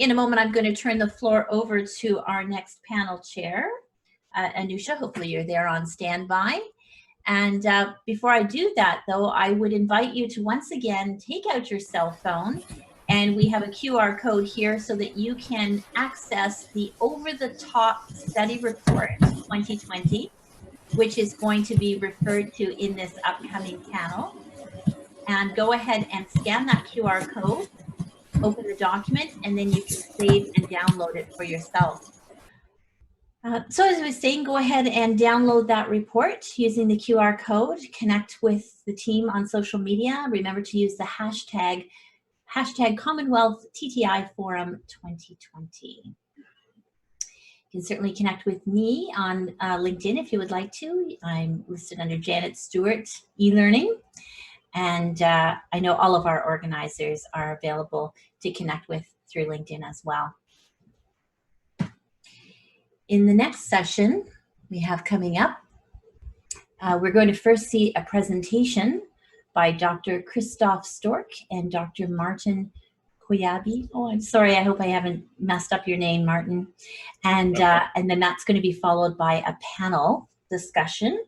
in a moment, I'm going to turn the floor over to our next panel chair, Anusha. Hopefully you're there on standby. And before I do that, though, I would invite you to once again take out your cell phone. And we have a QR code here so that you can access the over-the-top study report 2020, which is going to be referred to in this upcoming panel. And go ahead and scan that QR code, open the document, and then you can save and download it for yourself. So as I was saying, go ahead and download that report using the QR code, connect with the team on social media. Remember to use the hashtag Commonwealth TTI Forum 2020. You can certainly connect with me on LinkedIn if you would like to. I'm listed under Janet Stewart eLearning. And I know all of our organizers are available to connect with through LinkedIn as well. In the next session we have coming up, we're going to first see a presentation by Dr. Christoph Stork and Dr. Martin Koyabe. Oh, I'm sorry, I hope I haven't messed up your name, Martin. And then that's going to be followed by a panel discussion,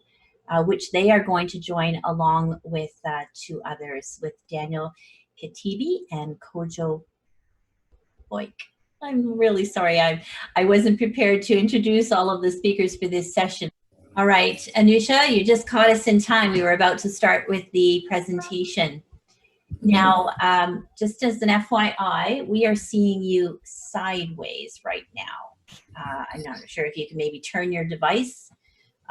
which they are going to join along with two others, with Daniel Katibi and Kojo Boyk. I'm really sorry, I wasn't prepared to introduce all of the speakers for this session. All right, Anusha, you just caught us in time. We were about to start with the presentation. Now, just as an FYI, we are seeing you sideways right now. I'm not sure if you can maybe turn your device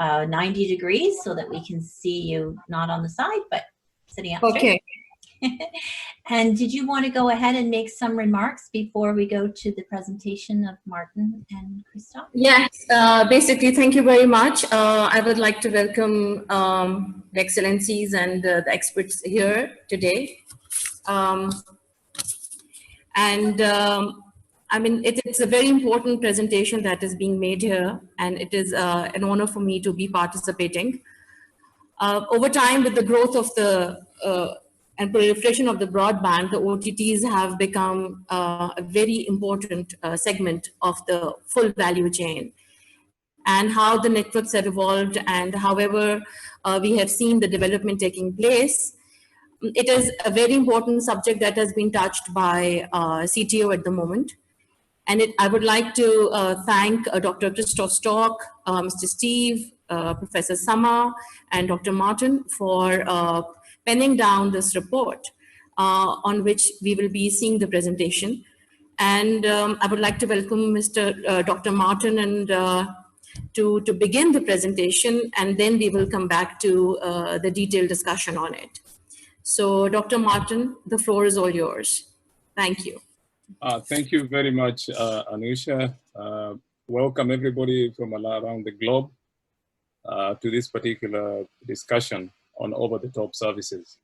90 degrees so that we can see you not on the side, but sitting up straight. Okay. And did you want to go ahead and make some remarks before we go to the presentation of Martin and Christoph? Yes, basically, thank you very much. I would like to welcome the excellencies and the experts here today. I mean, it's a very important presentation that is being made here, and it is an honor for me to be participating. Over time, with the growth of the and proliferation of the broadband, the OTTs have become a very important segment of the full value chain. And how the networks have evolved, and however we have seen the development taking place, it is a very important subject that has been touched by CTO at the moment. And I would like to thank Dr. Christoph Stork, Mr. Steve, Professor Sama, and Dr. Martin for penning down this report on which we will be seeing the presentation. And I would like to welcome Dr. Martin and to begin the presentation, and then we will come back to the detailed discussion on it. So Dr. Martin, the floor is all yours. Thank you. Thank you very much, Anusha. Welcome everybody from around the globe to this particular discussion on over-the-top services.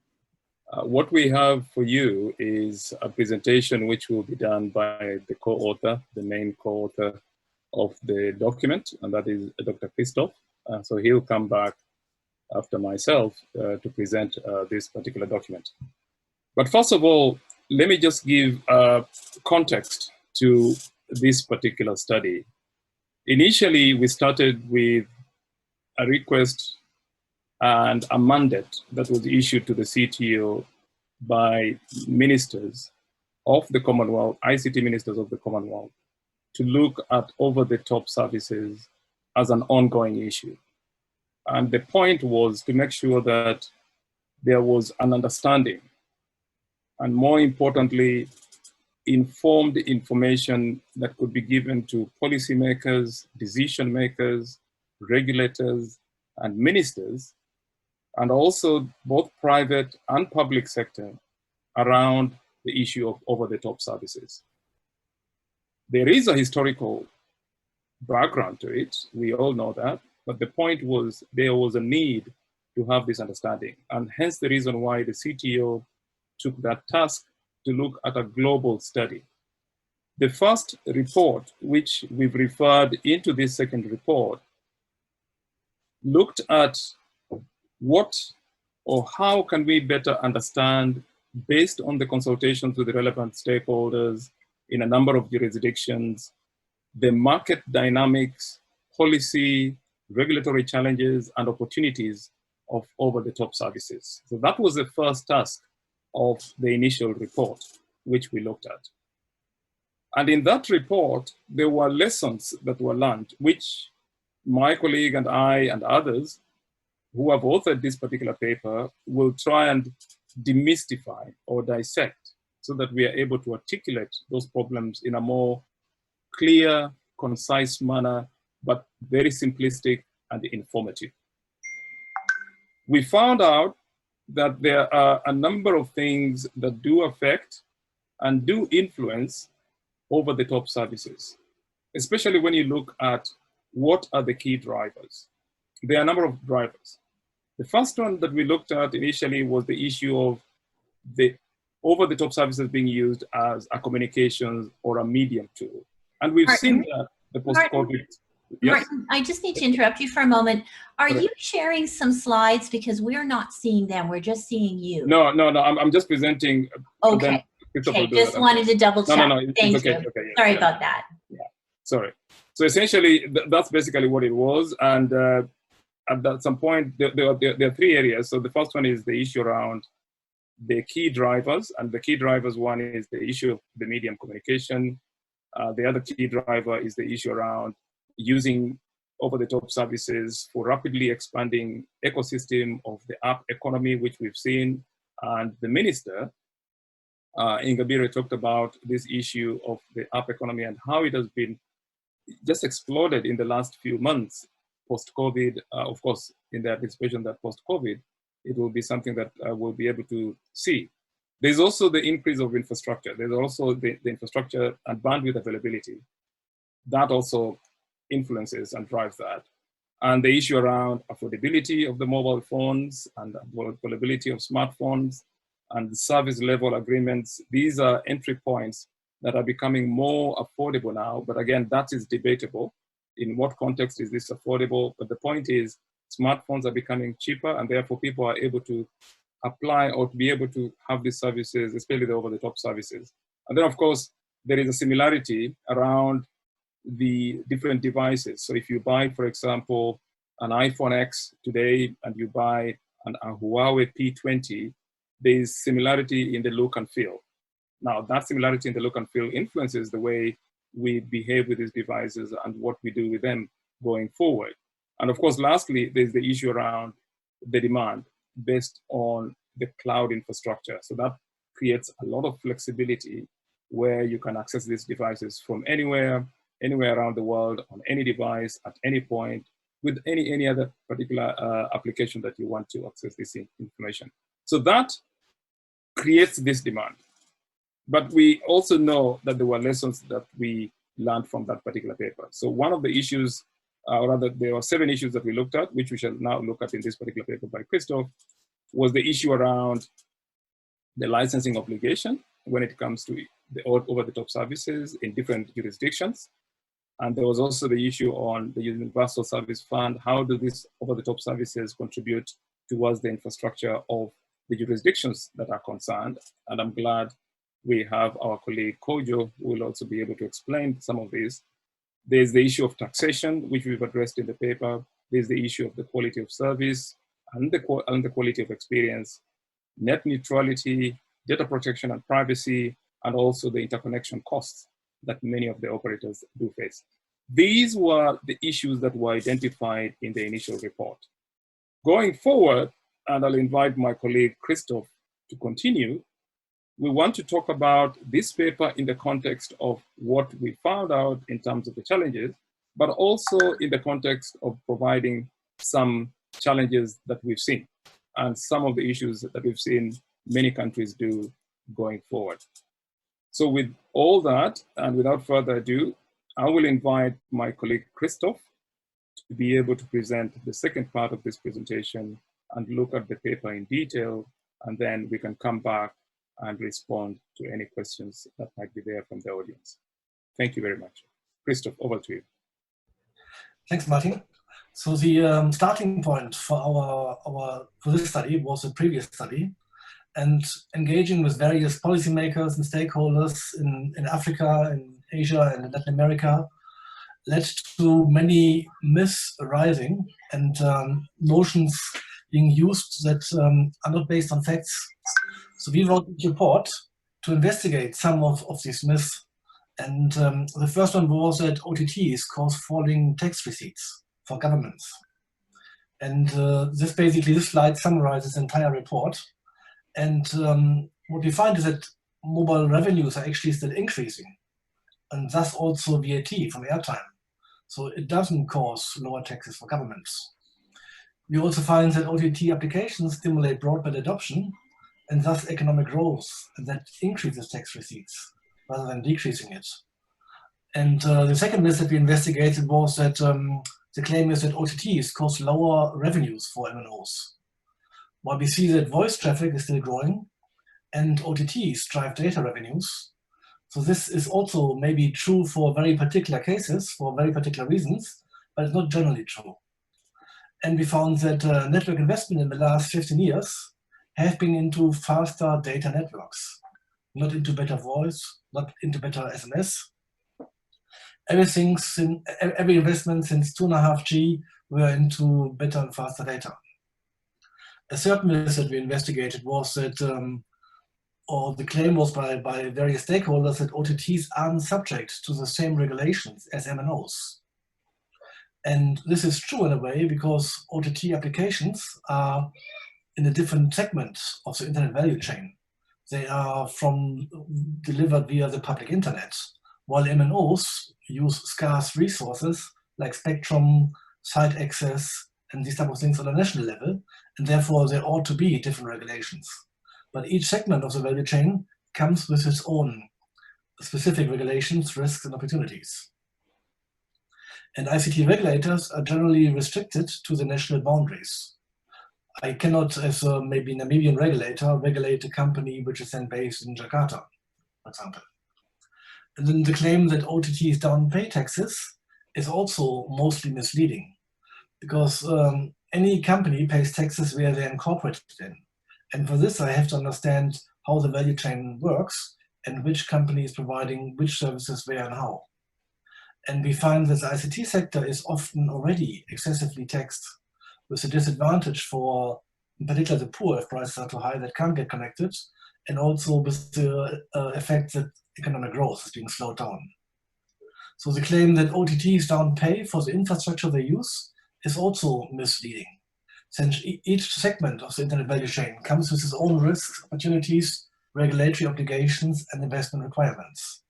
What we have for you is a presentation which will be done by the co-author, the main co-author of the document, and that is Dr. Christoph. So he'll come back after myself to present this particular document. But first of all, let me just give context to this particular study. Initially, we started with a request and a mandate that was issued to the CTO by ministers of the Commonwealth, ICT ministers of the Commonwealth, to look at over-the-top services as an ongoing issue. And the point was to make sure that there was an understanding, and more importantly, informed information that could be given to policymakers, decision makers, regulators, and ministers, and also both private and public sector around the issue of over-the-top services. There is a historical background to it, we all know that, but the point was there was a need to have this understanding, and hence the reason why the CTO took that task to look at a global study. The first report, which we've referred into this second report, looked at what or how can we better understand, based on the consultations with the relevant stakeholders in a number of jurisdictions, the market dynamics, policy, regulatory challenges, and opportunities of over-the-top services. So that was the first task of the initial report, which we looked at. And in that report, there were lessons that were learned, which my colleague and I and others who have authored this particular paper will try and demystify or dissect so that we are able to articulate those problems in a more clear, concise manner, but very simplistic and informative. We found out that there are a number of things that do affect and do influence over-the-top services, especially when you look at what are the key drivers. There are a number of drivers. The first one that we looked at initially was the issue of the over-the-top services being used as a communications or a medium tool. And we've seen that the post-COVID. Yes? Martin, I just need to interrupt you for a moment. Are you sharing some slides? Because we're not seeing them, we're just seeing you. No, I'm just presenting. Okay, okay. Just wanted to double check. No, Thank okay. you. Okay, yeah, Sorry about that. Yeah, sorry. So essentially, that's basically what it was. And at some point, there are three areas. So the first one is the issue around the key drivers. And the key drivers, one is the issue of the medium communication. The other key driver is the issue around using over-the-top services for rapidly expanding ecosystem of the app economy, which we've seen. And the minister, Ingabire, talked about this issue of the app economy and how it has been just exploded in the last few months post-COVID. Of course, in the anticipation that post-COVID, it will be something that we'll be able to see. There's also the increase of infrastructure. There's also the infrastructure and bandwidth availability. That also influences and drives that. And the issue around affordability of the mobile phones and availability of smartphones and the service level agreements. These are entry points that are becoming more affordable now. But again, that is debatable. In what context is this affordable? But the point is, smartphones are becoming cheaper, and therefore people are able to apply or to be able to have these services, especially the over-the-top services. And then, of course, there is a similarity around the different devices. So if you buy, for example, an iPhone X today and you buy a Huawei P20, there is similarity in the look and feel. Now, that similarity in the look and feel influences the way we behave with these devices and what we do with them going forward. And of course, lastly, there's the issue around the demand based on the cloud infrastructure. So that creates a lot of flexibility where you can access these devices from anywhere around the world, on any device, at any point, with any other particular application that you want to access this information. So that creates this demand. But we also know that there were lessons that we learned from that particular paper. So one of the issues, or rather there were 7 issues that we looked at, which we shall now look at in this particular paper by Christoph, was the issue around the licensing obligation when it comes to the over-the-top services in different jurisdictions. And there was also the issue on the Universal Service Fund. How do these over-the-top services contribute towards the infrastructure of the jurisdictions that are concerned? And I'm glad we have our colleague Kojo, who will also be able to explain some of these. There's the issue of taxation, which we've addressed in the paper. There's the issue of the quality of service and the quality of experience, net neutrality, data protection and privacy, and also the interconnection costs that many of the operators do face. These were the issues that were identified in the initial report. Going forward, and I'll invite my colleague Christoph to continue, we want to talk about this paper in the context of what we found out in terms of the challenges, but also in the context of providing some challenges that we've seen and some of the issues that we've seen many countries do going forward. So with all that, and without further ado, I will invite my colleague Christoph to be able to present the second part of this presentation and look at the paper in detail, and then we can come back and respond to any questions that might be there from the audience. Thank you very much. Christoph, over to you. Thanks, Martin. So the starting point for this study was a previous study and engaging with various policymakers and stakeholders in Africa, in Asia, and in Latin America led to many myths arising and notions being used that are not based on facts. So we wrote a report to investigate some of these myths. And the first one was that OTTs cause falling tax receipts for governments. And this slide summarizes the entire report. And what we find is that mobile revenues are actually still increasing, and thus also VAT from airtime. So it doesn't cause lower taxes for governments. We also find that OTT applications stimulate broadband adoption and thus economic growth, and that increases tax receipts rather than decreasing it. And the second myth that we investigated was that the claim is that OTTs cause lower revenues for MNOs. While we see that voice traffic is still growing and OTTs drive data revenues. So this is also maybe true for very particular cases, for very particular reasons, but it's not generally true. And we found that network investment in the last 15 years have been into faster data networks, not into better voice, not into better SMS. Every investment since 2.5G were into better and faster data. A third myth that we investigated was that, or the claim was by various stakeholders, that OTTs aren't subject to the same regulations as MNOs. And this is true in a way because OTT applications are in a different segment of the internet value chain. They are delivered via the public internet, while MNOs use scarce resources like spectrum, site access, and these type of things on a national level, and therefore there ought to be different regulations. But each segment of the value chain comes with its own specific regulations, risks, and opportunities. And ICT regulators are generally restricted to the national boundaries. I cannot, as a maybe Namibian regulator, regulate a company which is then based in Jakarta, for example. And then the claim that OTTs don't pay taxes is also mostly misleading, because any company pays taxes where they're incorporated in. And for this, I have to understand how the value chain works and which company is providing which services where and how. And we find that the ICT sector is often already excessively taxed, with a disadvantage for, in particular, the poor if prices are too high that can't get connected, and also with the effect that economic growth is being slowed down. So the claim that OTTs don't pay for the infrastructure they use is also misleading, since each segment of the internet value chain comes with its own risks, opportunities, regulatory obligations, and investment requirements.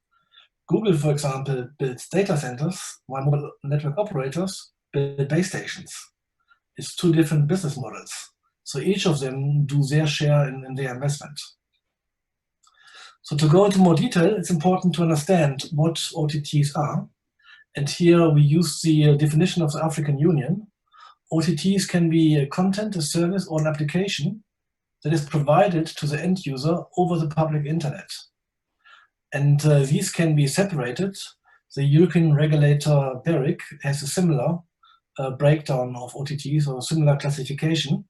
Google, for example, builds data centers, while mobile network operators build base stations. It's two different business models. So each of them do their share in their investment. So to go into more detail, it's important to understand what OTTs are. And here we use the definition of the African Union. OTTs can be a content, a service, or an application that is provided to the end user over the public internet. And these can be separated. The European regulator BEREC has a similar breakdown of OTTs, or a similar classification.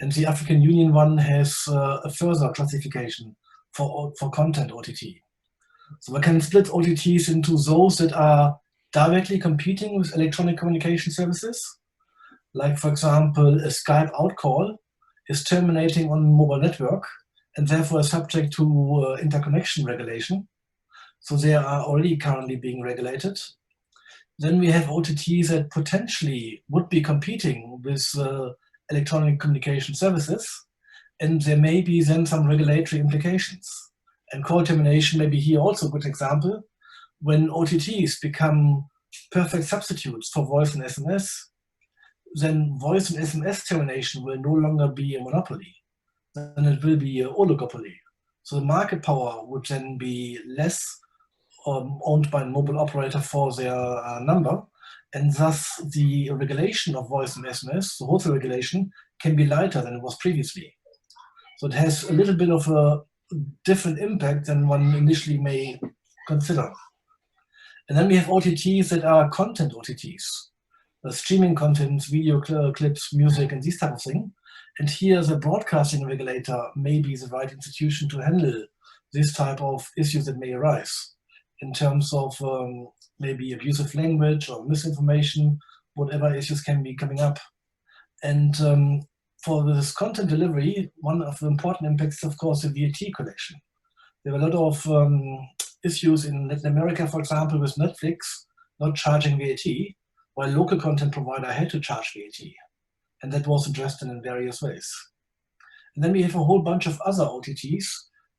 And the African Union one has a further classification for content OTT. So we can split OTTs into those that are directly competing with electronic communication services. Like, for example, a Skype outcall is terminating on mobile network and therefore is subject to interconnection regulation. So they are already currently being regulated. Then we have OTTs that potentially would be competing with electronic communication services, and there may be then some regulatory implications. And call termination may be here also a good example. When OTTs become perfect substitutes for voice and SMS, then voice and SMS termination will no longer be a monopoly, then it will be an oligopoly. So the market power would then be less owned by a mobile operator for their number, and thus the regulation of voice and SMS, the wholesale regulation, can be lighter than it was previously. So it has a little bit of a different impact than one initially may consider. And then we have OTTs that are content OTTs, streaming content, video clips, music, and these type of things. And here the broadcasting regulator may be the right institution to handle this type of issues that may arise in terms of maybe abusive language or misinformation, whatever issues can be coming up. And for this content delivery, one of the important impacts is, of course, the VAT collection. There are a lot of issues in Latin America, for example, with Netflix not charging VAT, while local content provider had to charge VAT. And that was addressed in various ways. And then we have a whole bunch of other OTTs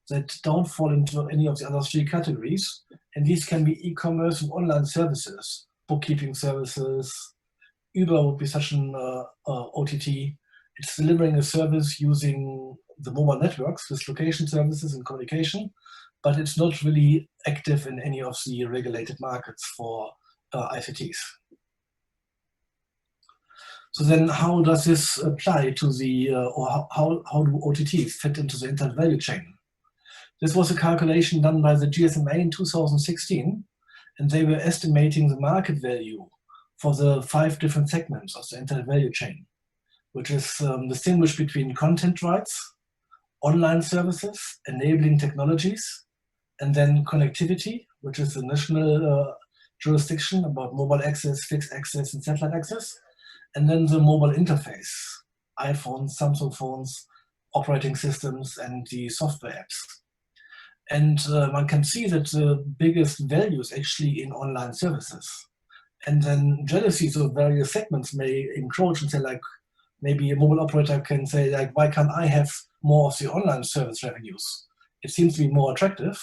that don't fall into any of the other three categories. And these can be e-commerce and online services, bookkeeping services. Uber would be such an OTT. It's delivering a service using the mobile networks with location services and communication, but it's not really active in any of the regulated markets for ICTs. So then how does this apply to the, or how do OTTs fit into the internet value chain? This was a calculation done by the GSMA in 2016, and they were estimating the market value for the 5 different segments of the internet value chain, which is distinguished between content rights, online services, enabling technologies, and then connectivity, which is the national jurisdiction about mobile access, fixed access, and satellite access, and then the mobile interface, iPhones, Samsung phones, operating systems, and the software apps. And one can see that the biggest value is actually in online services. And then jealousies of various segments may encroach and say, like, maybe a mobile operator can say, like, why can't I have more of the online service revenues? It seems to be more attractive.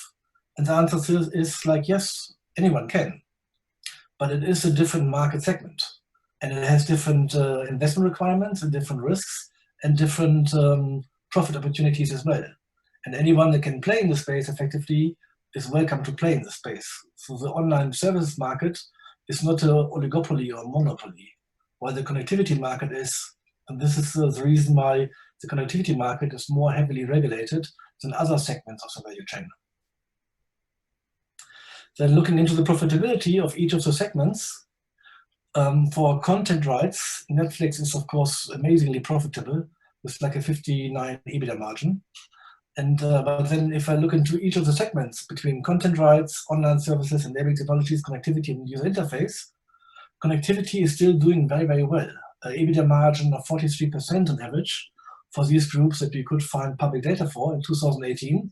And the answer is like, yes, anyone can. But it is a different market segment. And it has different investment requirements and different risks and different profit opportunities as well. And anyone that can play in the space effectively is welcome to play in the space. So the online services market is not an oligopoly or a monopoly, while the connectivity market is, and this is the reason why the connectivity market is more heavily regulated than other segments of the value chain. Then looking into the profitability of each of the segments, for content rights, Netflix is of course amazingly profitable with like a 59 EBITDA margin. And but then if I look into each of the segments between content rights, online services, enabling technologies, connectivity, and user interface, connectivity is still doing very, very well. EBITDA margin of 43% on average for these groups that we could find public data for in 2018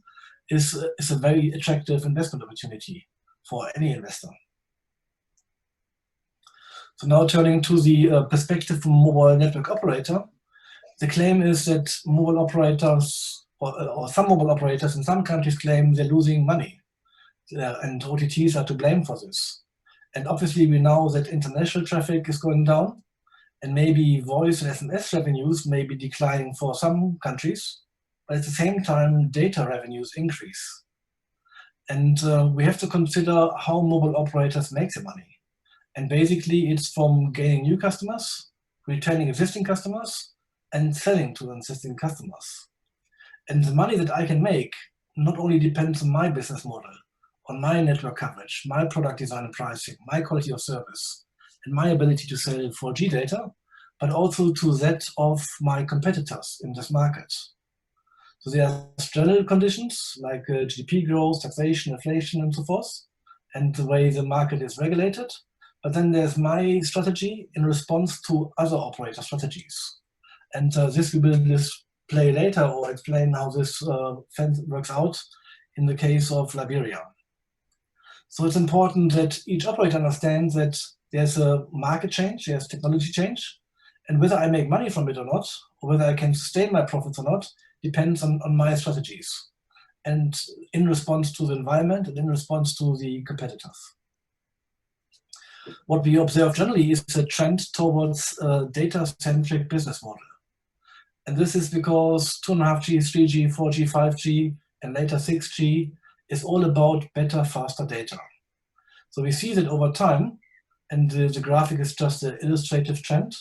is a very attractive investment opportunity for any investor. So now turning to the perspective from mobile network operator, the claim is that mobile operators or some mobile operators in some countries claim they're losing money, and OTTs are to blame for this. And obviously we know that international traffic is going down, and maybe voice and SMS revenues may be declining for some countries, but at the same time data revenues increase. And we have to consider how mobile operators make their money. And basically it's from gaining new customers, retaining existing customers, and selling to existing customers. And the money that I can make not only depends on my business model, on my network coverage, my product design and pricing, my quality of service, and my ability to sell 4G data, but also to that of my competitors in this market. So there are general conditions like GDP growth, taxation, inflation, and so forth, and the way the market is regulated. But then there's my strategy in response to other operator strategies. And this we will display later or explain how this works out in the case of Liberia. So it's important that each operator understands that there's a market change, there's technology change, and whether I make money from it or not, or whether I can sustain my profits or not, depends on my strategies and in response to the environment and in response to the competitors. What we observe generally is a trend towards a data-centric business model. And this is because 2.5G, 3G, 4G, 5G, and later 6G is all about better, faster data. So we see that over time, and the graphic is just an illustrative trend,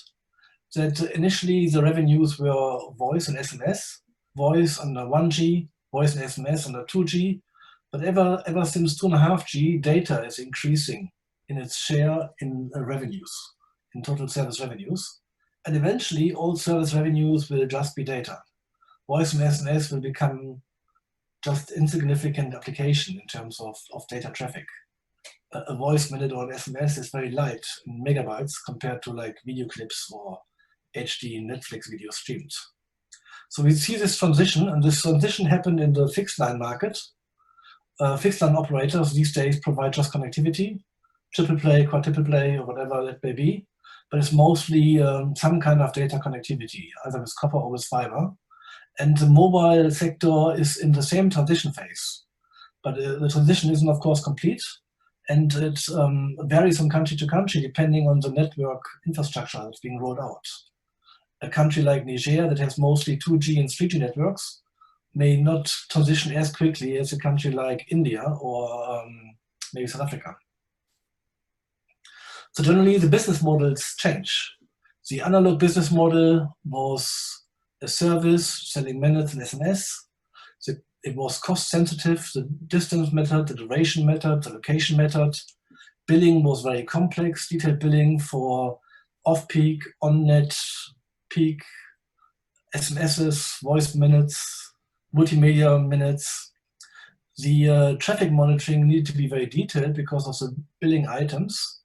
that initially the revenues were voice and SMS, voice under 1G, voice and SMS under 2G, but ever since 2.5G, data is increasing in its share in revenues, in total service revenues. And eventually all service revenues will just be data. Voice and SMS will become just insignificant application in terms of data traffic. A voice minute or an SMS is very light in megabytes compared to like video clips or HD Netflix video streams. So we see this transition, and this transition happened in the fixed line market. Fixed line operators these days provide just connectivity, triple play, quadruple play, or whatever that may be, but it's mostly some kind of data connectivity, either with copper or with fiber. And the mobile sector is in the same transition phase, but the transition isn't, of course, complete, and it varies from country to country depending on the network infrastructure that's being rolled out. A country like Niger that has mostly 2G and 3G networks may not transition as quickly as a country like India or maybe South Africa. So generally the business models change. The analog business model was a service selling minutes and SMS. It was cost sensitive, the distance method, the duration method, the location method. Billing was very complex, detailed billing for off-peak, on-net, peak, SMSs, voice minutes, multimedia minutes. The traffic monitoring needed to be very detailed because of the billing items.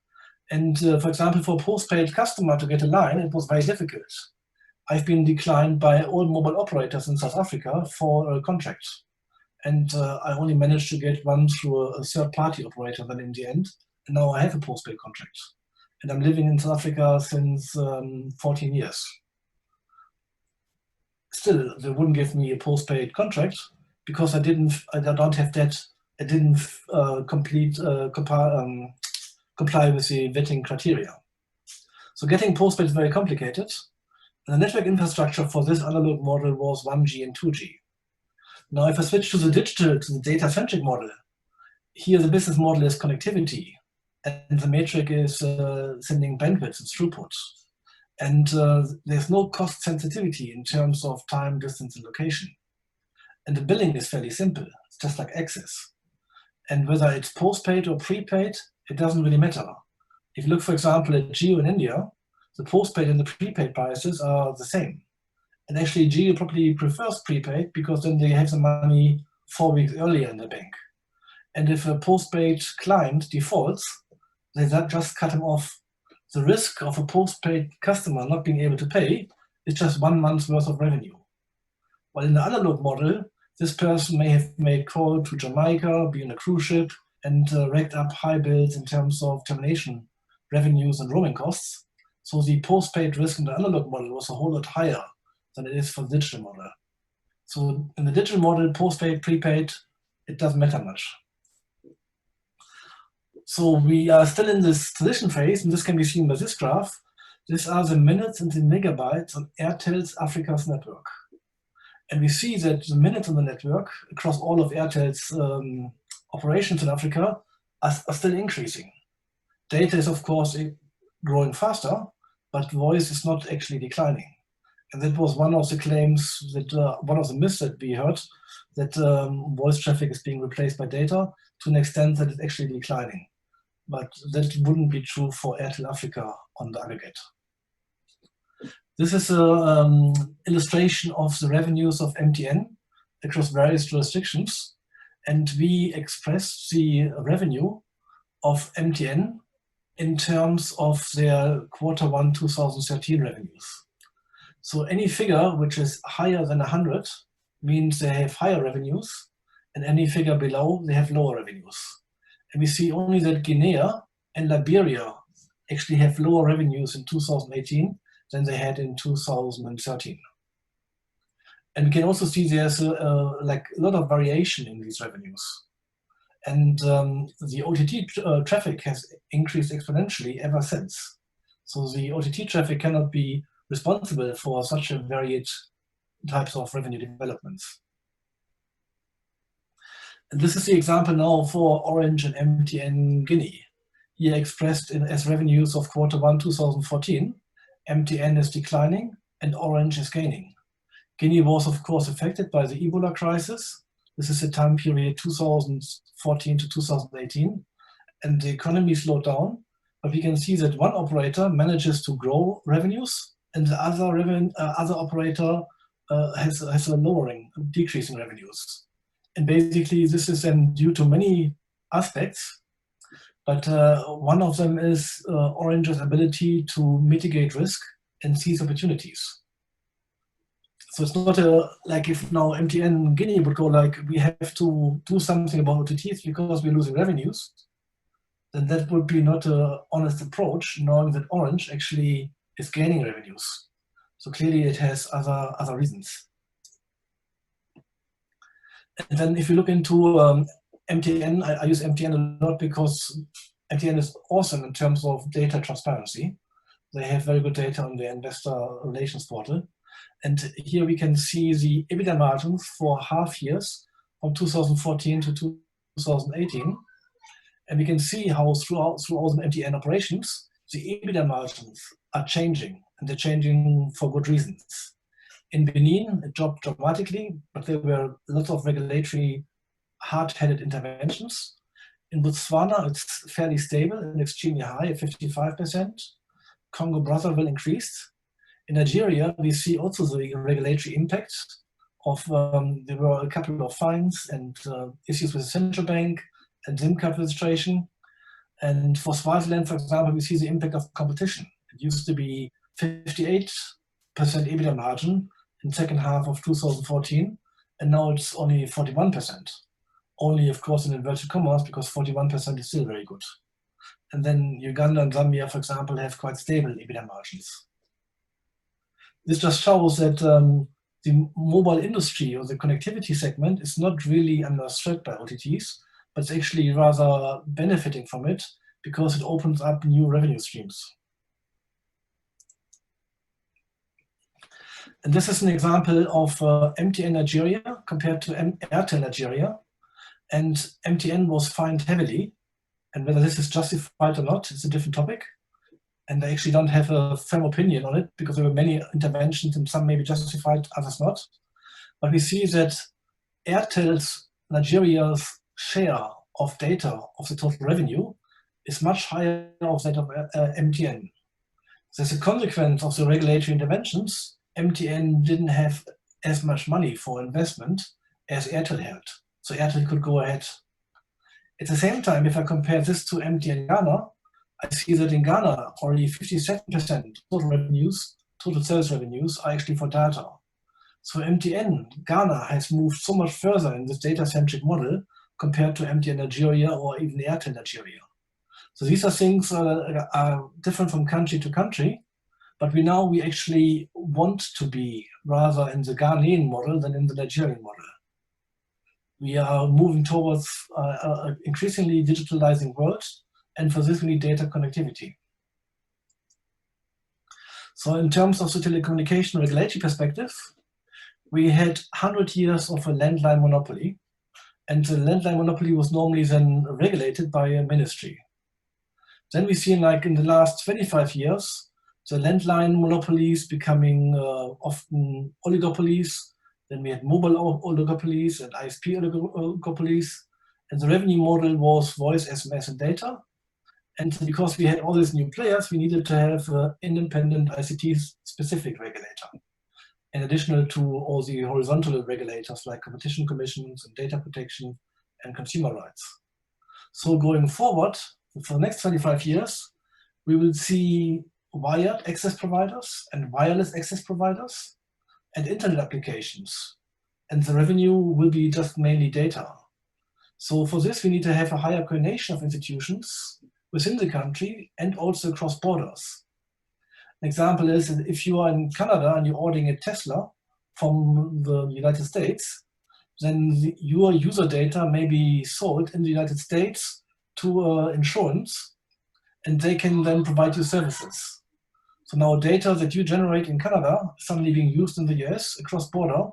And for example, for a postpaid customer to get a line, it was very difficult. I've been declined by all mobile operators in South Africa for a contract. And I only managed to get one through a third-party operator then in the end. And now I have a postpaid contract. And I'm living in South Africa since 14 years. Still, they wouldn't give me a postpaid contract because I don't have that. I didn't comply with the vetting criteria. So getting postpaid is very complicated. And the network infrastructure for this analog model was 1G and 2G. Now, if I switch to the digital, to the data-centric model, here the business model is connectivity, and the metric is sending bandwidth and throughput. And there's no cost sensitivity in terms of time, distance, and location. And the billing is fairly simple. It's just like access. And whether it's postpaid or prepaid, it doesn't really matter. If you look, for example, at Jio in India, the postpaid and the prepaid prices are the same. And actually, Jio probably prefers prepaid because then they have the money 4 weeks earlier in the bank. And if a postpaid client defaults, they just cut him off. The risk of a postpaid customer not being able to pay is just 1 month's worth of revenue. While in the analog model, this person may have made call to Jamaica, be on a cruise ship, and racked up high bills in terms of termination revenues and roaming costs. So the postpaid risk in the analog model was a whole lot higher than it is for the digital model. So in the digital model, postpaid, prepaid, it doesn't matter much. So we are still in this transition phase, and this can be seen by this graph. These are the minutes and the megabytes on Airtel's Africa's network. And we see that the minutes on the network across all of Airtel's operations in Africa are still increasing. Data is, of course, growing faster, but voice is not actually declining. And that was one of the claims, that one of the myths that we heard, that voice traffic is being replaced by data to an extent that it's actually declining. But that wouldn't be true for Airtel Africa on the aggregate. This is an illustration of the revenues of MTN across various jurisdictions. And we express the revenue of MTN in terms of their Q1 2013 revenues. So any figure which is higher than 100 means they have higher revenues, and any figure below, they have lower revenues. And we see only that Guinea and Liberia actually have lower revenues in 2018 than they had in 2013. And we can also see there's a lot of variation in these revenues. And the OTT traffic has increased exponentially ever since. So the OTT traffic cannot be responsible for such a varied types of revenue developments. And this is the example now for Orange and MTN Guinea. Here expressed as revenues of Q1 2014, MTN is declining and Orange is gaining. Guinea was, of course, affected by the Ebola crisis. This is the time period 2014 to 2018, and the economy slowed down. But we can see that one operator manages to grow revenues and the other operator has a decreasing revenues. And basically this is then due to many aspects, but one of them is Orange's ability to mitigate risk and seize opportunities. So it's not like if now MTN Guinea would go like, we have to do something about OTTs because we're losing revenues, then that would be not an honest approach, knowing that Orange actually is gaining revenues. So clearly it has other reasons. And then if you look into MTN, I use MTN a lot because MTN is awesome in terms of data transparency. They have very good data on the investor relations portal. And here we can see the EBITDA margins for half years from 2014 to 2018. And we can see how through all the MTN operations, the EBITDA margins are changing, and they're changing for good reasons. In Benin, it dropped dramatically, but there were lots of regulatory hard-headed interventions. In Botswana, it's fairly stable and extremely high at 55%. Congo Brazzaville increased. In Nigeria, we see also the regulatory impact of, there were a couple of fines and issues with the central bank and SIM card registration. And for Swaziland, for example, we see the impact of competition. It used to be 58% EBITDA margin in the second half of 2014, and now it's only 41%. Only, of course, in inverted commas, because 41% is still very good. And then Uganda and Zambia, for example, have quite stable EBITDA margins. This just shows that the mobile industry or the connectivity segment is not really under threat by OTTs, but it's actually rather benefiting from it because it opens up new revenue streams. And this is an example of MTN Nigeria compared to Airtel Nigeria. And MTN was fined heavily. And whether this is justified or not, it's a different topic. And I actually don't have a firm opinion on it because there were many interventions and some may be justified, others not. But we see that Airtel's Nigeria's share of data of the total revenue is much higher than that of MTN. So as a consequence of the regulatory interventions, MTN didn't have as much money for investment as Airtel had. So Airtel could go ahead. At the same time, if I compare this to MTN Ghana, I see that in Ghana, only 57% total revenues, total sales revenues are actually for data. So MTN Ghana has moved so much further in this data-centric model compared to MTN Nigeria or even Airtel Nigeria. So these are things are different from country to country, but we actually want to be rather in the Ghanaian model than in the Nigerian model. We are moving towards an increasingly digitalizing world, and for this we need data connectivity. So in terms of the telecommunication regulatory perspective, we had 100 years of a landline monopoly, and the landline monopoly was normally then regulated by a ministry. Then we see like in the last 25 years, the landline monopolies becoming often oligopolies. Then we had mobile oligopolies and ISP oligopolies. And the revenue model was voice, SMS, and data. And because we had all these new players, we needed to have an independent ICT-specific regulator, in addition to all the horizontal regulators like competition commissions and data protection and consumer rights. So going forward, for the next 25 years, we will see wired access providers and wireless access providers and internet applications. And the revenue will be just mainly data. So for this, we need to have a higher coordination of institutions within the country and also across borders. An example is that if you are in Canada and you're ordering a Tesla from the United States, then your user data may be sold in the United States to insurance, and they can then provide you services. So now data that you generate in Canada is suddenly being used in the US across border,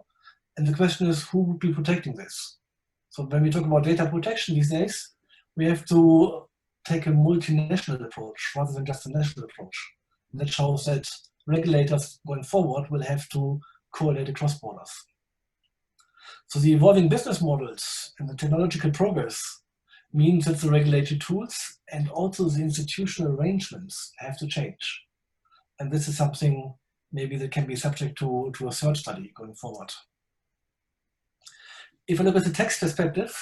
and the question is who would be protecting this? So when we talk about data protection these days, we have to take a multinational approach rather than just a national approach. And that shows that regulators going forward will have to correlate across borders. So the evolving business models and the technological progress means that the regulatory tools and also the institutional arrangements have to change. And this is something maybe that can be subject to a search study going forward. If I look at the tax perspective,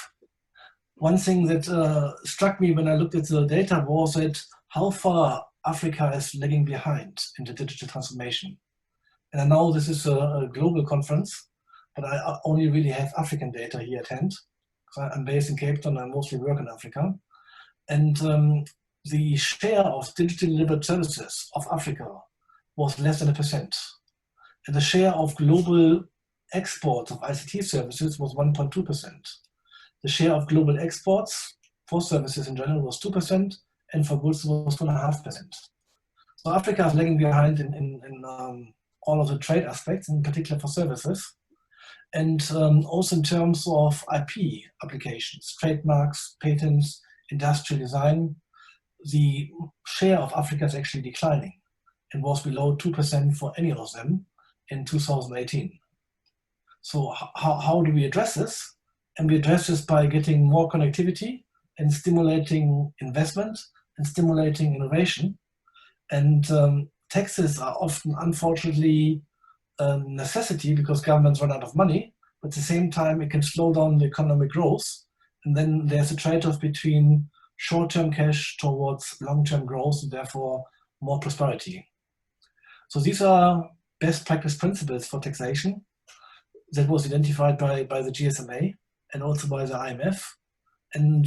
one thing that struck me when I looked at the data was that how far Africa is lagging behind in the digital transformation. And I know this is a global conference, but I only really have African data here at hand. So I'm based in Cape Town, I mostly work in Africa. And the share of digitally delivered services of Africa was less than 1%. And the share of global exports of ICT services was 1.2%. The share of global exports for services in general was 2%, and for goods was 2.5%. So Africa is lagging behind in all of the trade aspects, in particular for services. And also in terms of IP applications, trademarks, patents, industrial design, the share of Africa is actually declining and was below 2% for any of them in 2018. So how do we address this? And we address this by getting more connectivity and stimulating investment and stimulating innovation. And taxes are often, unfortunately, a necessity because governments run out of money, but at the same time, it can slow down the economic growth. And then there's a trade-off between short-term cash towards long-term growth and therefore more prosperity. So these are best practice principles for taxation that was identified by the GSMA and also by the IMF. And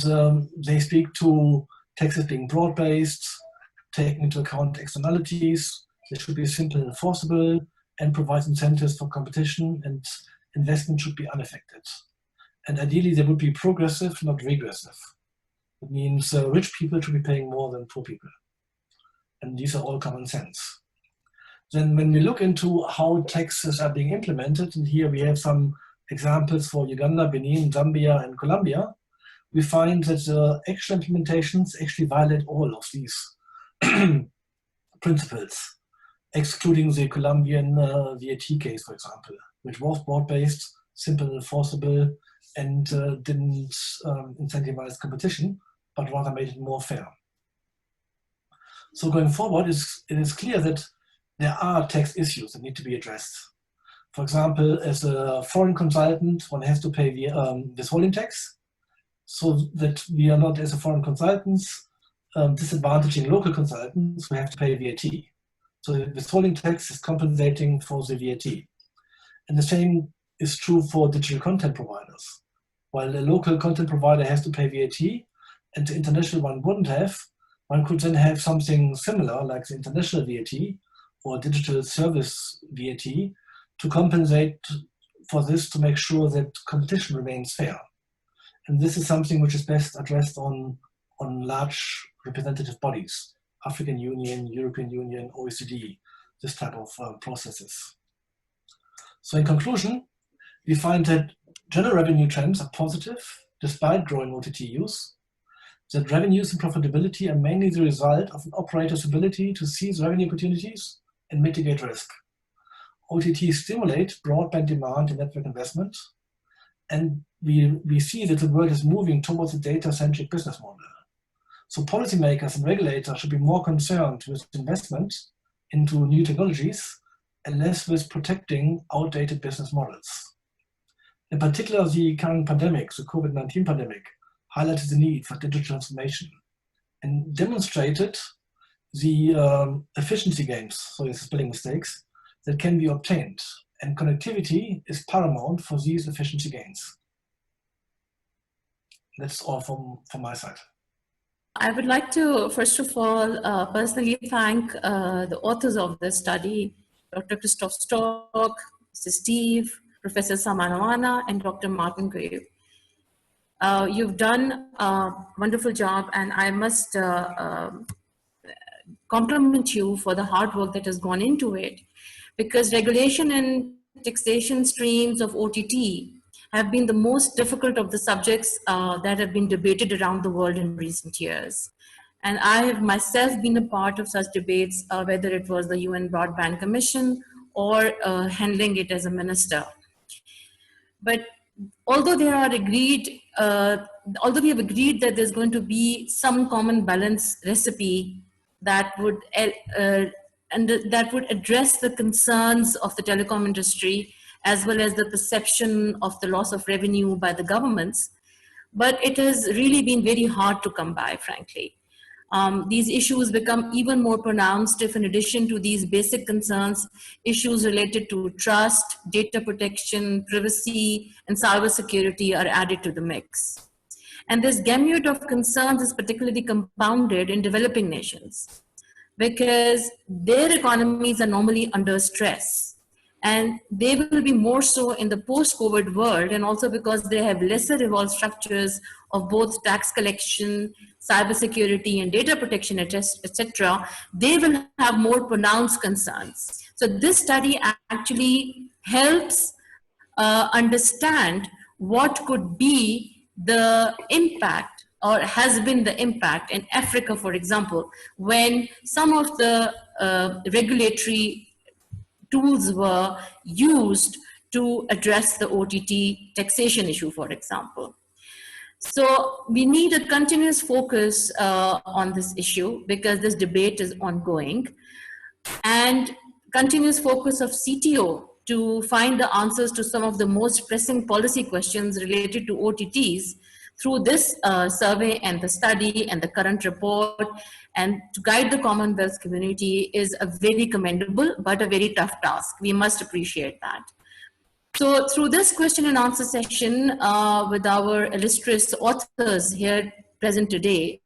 they speak to taxes being broad-based, taking into account externalities, they should be simple and enforceable, and provide incentives for competition, and investment should be unaffected. And ideally, they would be progressive, not regressive. It means rich people should be paying more than poor people. And these are all common sense. Then when we look into how taxes are being implemented, and here we have some examples for Uganda, Benin, Zambia, and Colombia, we find that actual implementations actually violate all of these principles, excluding the Colombian VAT case, for example, which was broad-based, simple and enforceable, and didn't incentivize competition, but rather made it more fair. So going forward, it is clear that there are tax issues that need to be addressed. For example, as a foreign consultant, one has to pay withholding tax, so that we are not, as a foreign consultants, disadvantaging local consultants who have to pay VAT. So the withholding tax is compensating for the VAT. And the same is true for digital content providers. While a local content provider has to pay VAT and the international one wouldn't have, one could then have something similar like the international VAT or digital service VAT to compensate for this, to make sure that competition remains fair. And this is something which is best addressed on large representative bodies, African Union, European Union, OECD, this type of processes. So in conclusion, we find that general revenue trends are positive despite growing OTT use, that revenues and profitability are mainly the result of an operator's ability to seize revenue opportunities and mitigate risk. OTT stimulate broadband demand and network investment, and we see that the world is moving towards a data-centric business model. So policymakers and regulators should be more concerned with investment into new technologies and less with protecting outdated business models. In particular, the current pandemic, the COVID-19 pandemic, highlighted the need for digital transformation and demonstrated the efficiency gains, so it's spelling mistakes, that can be obtained. And connectivity is paramount for these efficiency gains. That's all from my side. I would like to, first of all, personally thank the authors of this study, Dr. Christoph Stork, Mr. Steve, Professor Samanawana, and Dr. Martin Grave. You've done a wonderful job, and I must compliment you for the hard work that has gone into it, because regulation and taxation streams of OTT have been the most difficult of the subjects that have been debated around the world in recent years. And I have myself been a part of such debates, whether it was the UN Broadband Commission or handling it as a minister. But although they are agreed, although we have agreed that there's going to be some common balance recipe that would and that would address the concerns of the telecom industry as well as the perception of the loss of revenue by the governments. But it has really been very hard to come by, frankly. These issues become even more pronounced if, in addition to these basic concerns, issues related to trust, data protection, privacy, and cybersecurity are added to the mix. And this gamut of concerns is particularly compounded in developing nations because their economies are normally under stress. And they will be more so in the post-COVID world, and also because they have lesser evolved structures of both tax collection, cybersecurity, and data protection, etc. They will have more pronounced concerns. So this study actually helps understand what could be the impact or has been the impact in Africa, for example, when some of the regulatory tools were used to address the OTT taxation issue, for example. So we need a continuous focus on this issue because this debate is ongoing, and continuous focus of CTO to find the answers to some of the most pressing policy questions related to OTTs through this survey and the study and the current report, and to guide the Commonwealth community is a very commendable but a very tough task. We must appreciate that. So through this question and answer session with our illustrious authors here present today,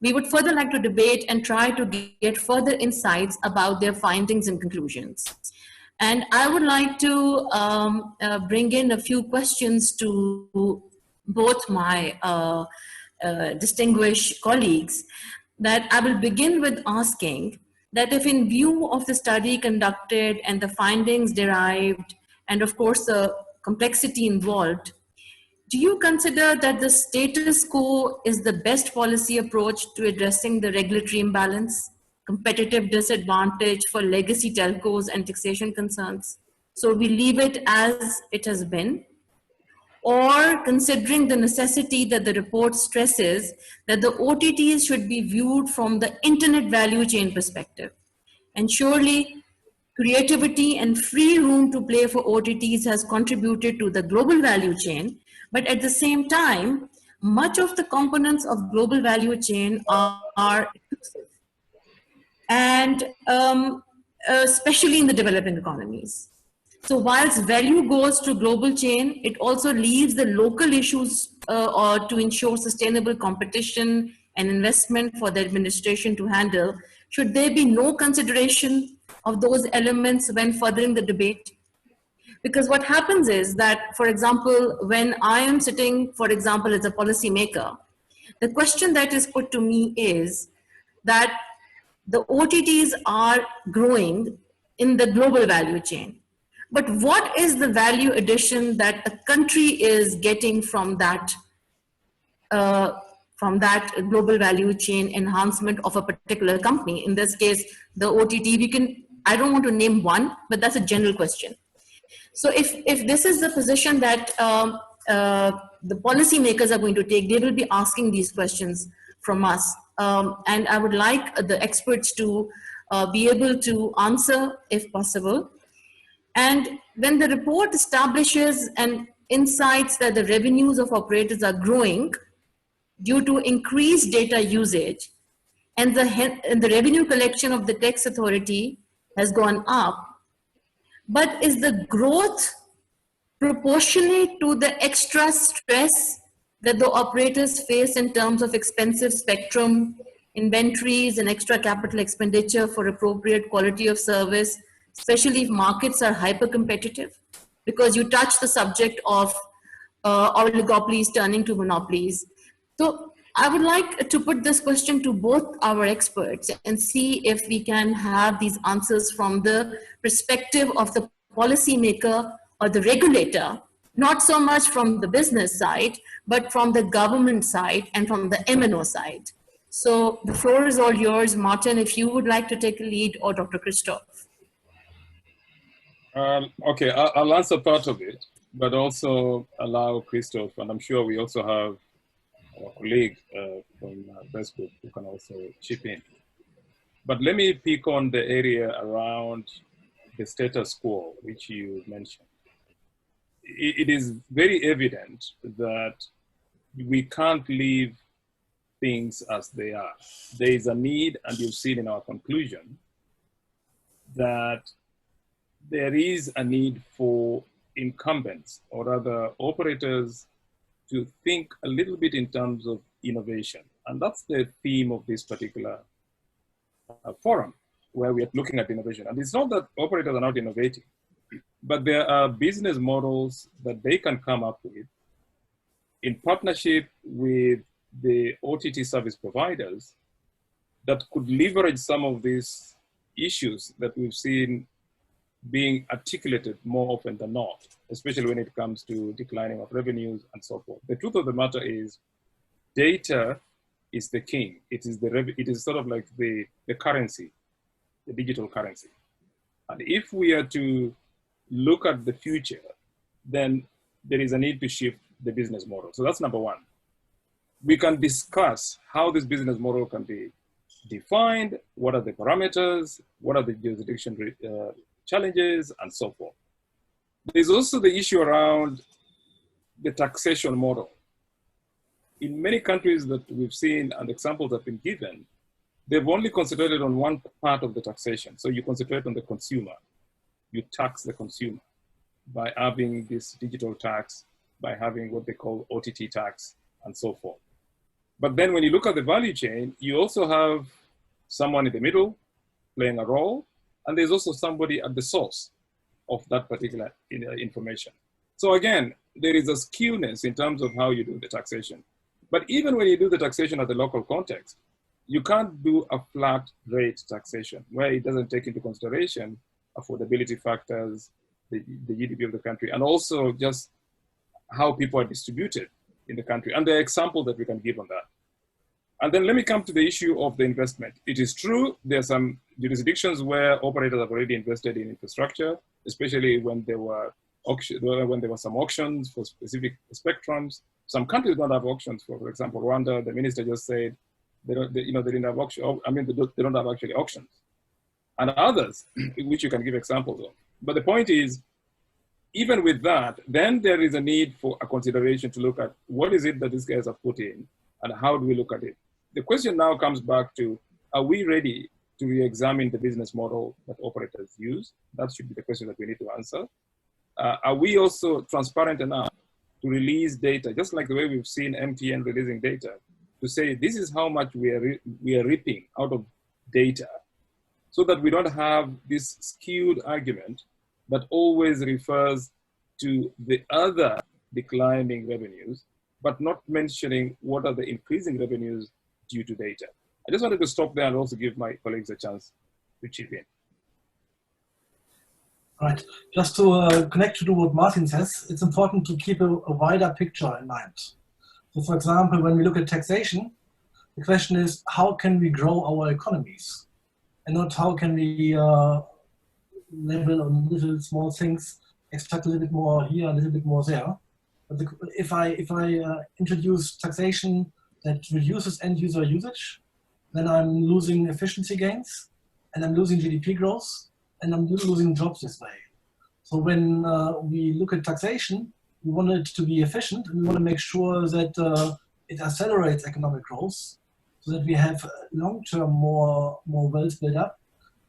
we would further like to debate and try to get further insights about their findings and conclusions. And I would like to bring in a few questions to both my distinguished colleagues, that I will begin with asking that if, in view of the study conducted and the findings derived, and of course the complexity involved, do you consider that the status quo is the best policy approach to addressing the regulatory imbalance, competitive disadvantage for legacy telcos and taxation concerns? So we leave it as it has been? Or considering the necessity that the report stresses that the OTTs should be viewed from the internet value chain perspective. And surely creativity and free room to play for OTTs has contributed to the global value chain, but at the same time, much of the components of global value chain are exclusive, and especially in the developing economies. So whilst value goes to global chain, it also leaves the local issues or to ensure sustainable competition and investment for the administration to handle. Should there be no consideration of those elements when furthering the debate? Because what happens is that, for example, when I am sitting, for example, as a policymaker, the question that is put to me is that the OTTs are growing in the global value chain. But what is the value addition that a country is getting from that global value chain enhancement of a particular company? In this case, the OTT, I don't want to name one, but that's a general question. So if this is the position that the policymakers are going to take, they will be asking these questions from us. And I would like the experts to be able to answer if possible. And when the report establishes and insights that the revenues of operators are growing due to increased data usage, and the revenue collection of the tax authority has gone up, but is the growth proportionate to the extra stress that the operators face in terms of expensive spectrum, inventories, and extra capital expenditure for appropriate quality of service, especially if markets are hyper competitive? Because you touch the subject of oligopolies turning to monopolies. So I would like to put this question to both our experts and see if we can have these answers from the perspective of the policymaker or the regulator, not so much from the business side, but from the government side and from the MNO side. So the floor is all yours. Martin, if you would like to take a lead, or Dr. Christoph. Okay, I'll answer part of it, but also allow Christoph, and I'm sure we also have our colleague from Facebook who can also chip in. But let me pick on the area around the status quo, which you mentioned. It is very evident that we can't leave things as they are. There is a need, and you've seen in our conclusion, that there is a need for incumbents, or rather operators, to think a little bit in terms of innovation. And that's the theme of this particular forum, where we are looking at innovation. And it's not that operators are not innovating, but there are business models that they can come up with in partnership with the OTT service providers that could leverage some of these issues that we've seen being articulated more often than not, especially when it comes to declining of revenues and so forth. The truth of the matter is data is the king. It is sort of like the currency, the digital currency. And if we are to look at the future, then there is a need to shift the business model. So that's number one. We can discuss how this business model can be defined, what are the parameters, what are the jurisdiction challenges, and so forth. There's also the issue around the taxation model. In many countries that we've seen and examples have been given, they've only concentrated on one part of the taxation. So you concentrate on the consumer. You tax the consumer by having this digital tax, by having what they call OTT tax, and so forth. But then when you look at the value chain, you also have someone in the middle playing a role, and there's also somebody at the source of that particular information. So again, there is a skewness in terms of how you do the taxation. But even when you do the taxation at the local context, you can't do a flat rate taxation where it doesn't take into consideration affordability factors, the GDP of the country, and also just how people are distributed in the country. And there are examples that we can give on that. And then let me come to the issue of the investment. It is true, there are some jurisdictions where operators have already invested in infrastructure, especially when there were some auctions for specific spectrums. Some countries don't have auctions. For example, Rwanda, the minister just said they didn't have auction. I mean, they don't have actually auctions. And others, which you can give examples of. But the point is, even with that, then there is a need for a consideration to look at what is it that these guys have put in and how do we look at it? The question now comes back to, are we ready to re-examine the business model that operators use? That should be the question that we need to answer. Are we also transparent enough to release data, just like the way we've seen MTN releasing data, to say this is how much we are reaping out of data, so that we don't have this skewed argument that always refers to the other declining revenues, but not mentioning what are the increasing revenues due to data. I just wanted to stop there and also give my colleagues a chance to chip in. Right, just to connect to what Martin says, it's important to keep a wider picture in mind. So for example, when we look at taxation, the question is, how can we grow our economies? And not how can we level on little small things, extract a little bit more here, a little bit more there. But if I introduce taxation that reduces end user usage, then I'm losing efficiency gains, and I'm losing GDP growth, and I'm losing jobs this way. So when we look at taxation, we want it to be efficient, and we want to make sure that it accelerates economic growth, so that we have long-term more wealth build up,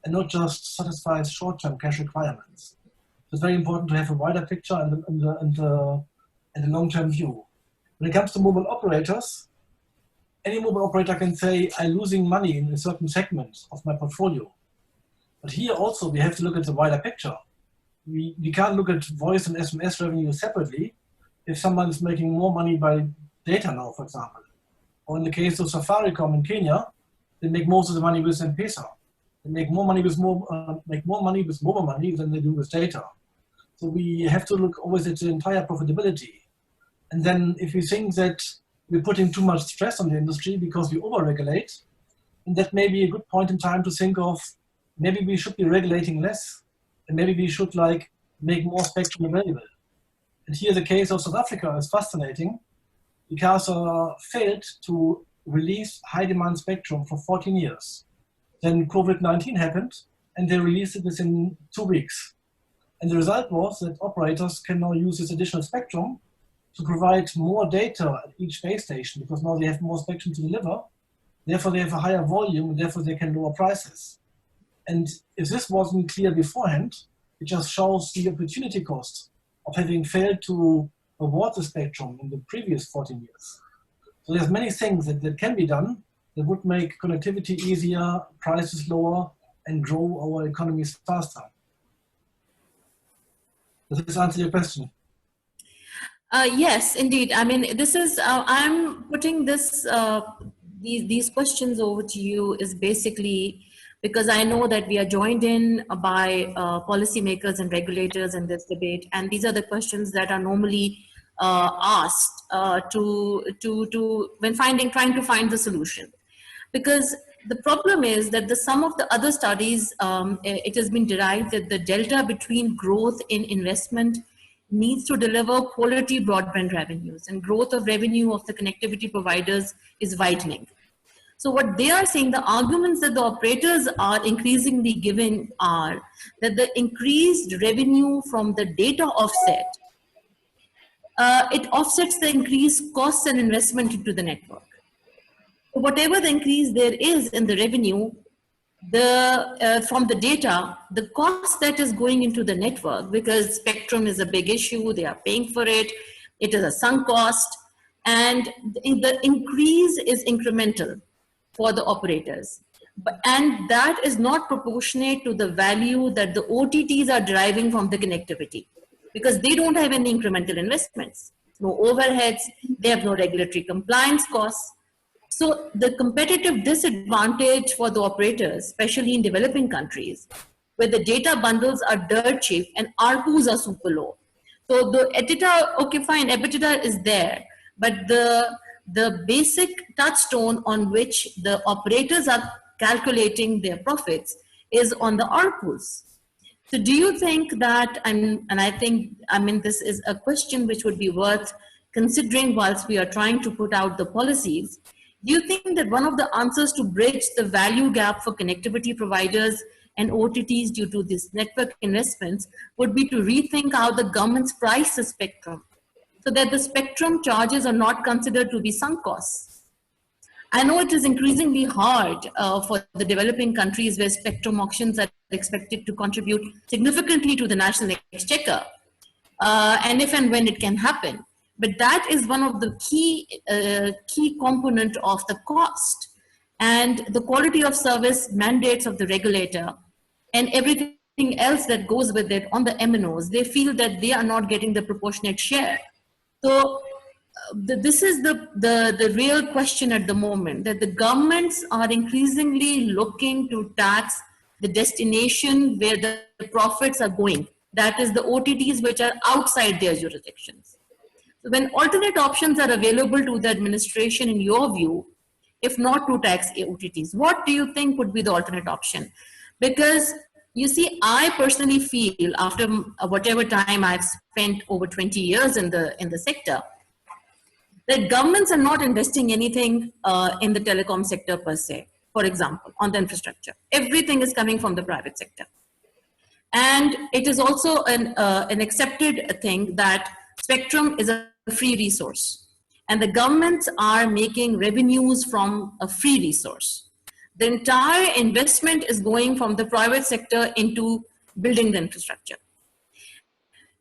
and not just satisfies short-term cash requirements. So it's very important to have a wider picture and a long-term view. When it comes to mobile operators, any mobile operator can say, I'm losing money in a certain segment of my portfolio. But here also, we have to look at the wider picture. We can't look at voice and SMS revenue separately if someone is making more money by data now, for example. Or in the case of Safaricom in Kenya, they make most of the money with M-Pesa. They make more money with mobile money than they do with data. So we have to look always at the entire profitability. And then if we think that we're putting too much stress on the industry because we over-regulate, and that may be a good point in time to think of maybe we should be regulating less, and maybe we should make more spectrum available. And here the case of South Africa is fascinating because failed to release high demand spectrum for 14 years. Then COVID-19 happened, and they released it within 2 weeks. And the result was that operators can now use this additional spectrum to provide more data at each base station, because now they have more spectrum to deliver. Therefore, they have a higher volume, and therefore they can lower prices. And if this wasn't clear beforehand, it just shows the opportunity cost of having failed to award the spectrum in the previous 14 years. So there's many things that can be done that would make connectivity easier, prices lower, and grow our economies faster. Does this answer your question? Yes, indeed. I mean, this is, I'm putting this, these questions over to you is basically because I know that we are joined in by policymakers and regulators in this debate. And these are the questions that are normally asked when trying to find the solution. Because the problem is that some of the other studies, it has been derived that the delta between growth in investment needs to deliver quality broadband revenues, and growth of revenue of the connectivity providers is widening. So what they are saying, the arguments that the operators are increasingly giving are that the increased revenue from the data offset, it offsets the increased costs and investment into the network. So whatever the increase there is in the revenue, from the data, the cost that is going into the network, because spectrum is a big issue, they are paying for it, it is a sunk cost, and the increase is incremental for the operators. And that is not proportionate to the value that the OTTs are deriving from the connectivity, because they don't have any incremental investments, no overheads, they have no regulatory compliance costs. So the competitive disadvantage for the operators, especially in developing countries, where the data bundles are dirt cheap and ARPUs are super low. So the EBITDA, okay, fine, EBITDA is there, but the basic touchstone on which the operators are calculating their profits is on the ARPUs. So do you think that, and I think, I mean, this is a question which would be worth considering whilst we are trying to put out the policies. Do you think that one of the answers to bridge the value gap for connectivity providers and OTTs due to this network investments would be to rethink how the government's price the spectrum, so that the spectrum charges are not considered to be sunk costs? I know it is increasingly hard for the developing countries where spectrum auctions are expected to contribute significantly to the national exchequer, and if and when it can happen. But that is one of the key component of the cost and the quality of service mandates of the regulator and everything else that goes with it on the MNOs. They feel that they are not getting the proportionate share. So this is the real question at the moment, that the governments are increasingly looking to tax the destination where the profits are going. That is the OTTs which are outside their jurisdictions. So when alternate options are available to the administration, in your view, if not to tax OTTs, what do you think would be the alternate option? Because you see, I personally feel after whatever time I've spent over 20 years in the sector, that governments are not investing anything in the telecom sector per se, for example, on the infrastructure. Everything is coming from the private sector. And it is also an accepted thing that spectrum is a free resource. And the governments are making revenues from a free resource. The entire investment is going from the private sector into building the infrastructure.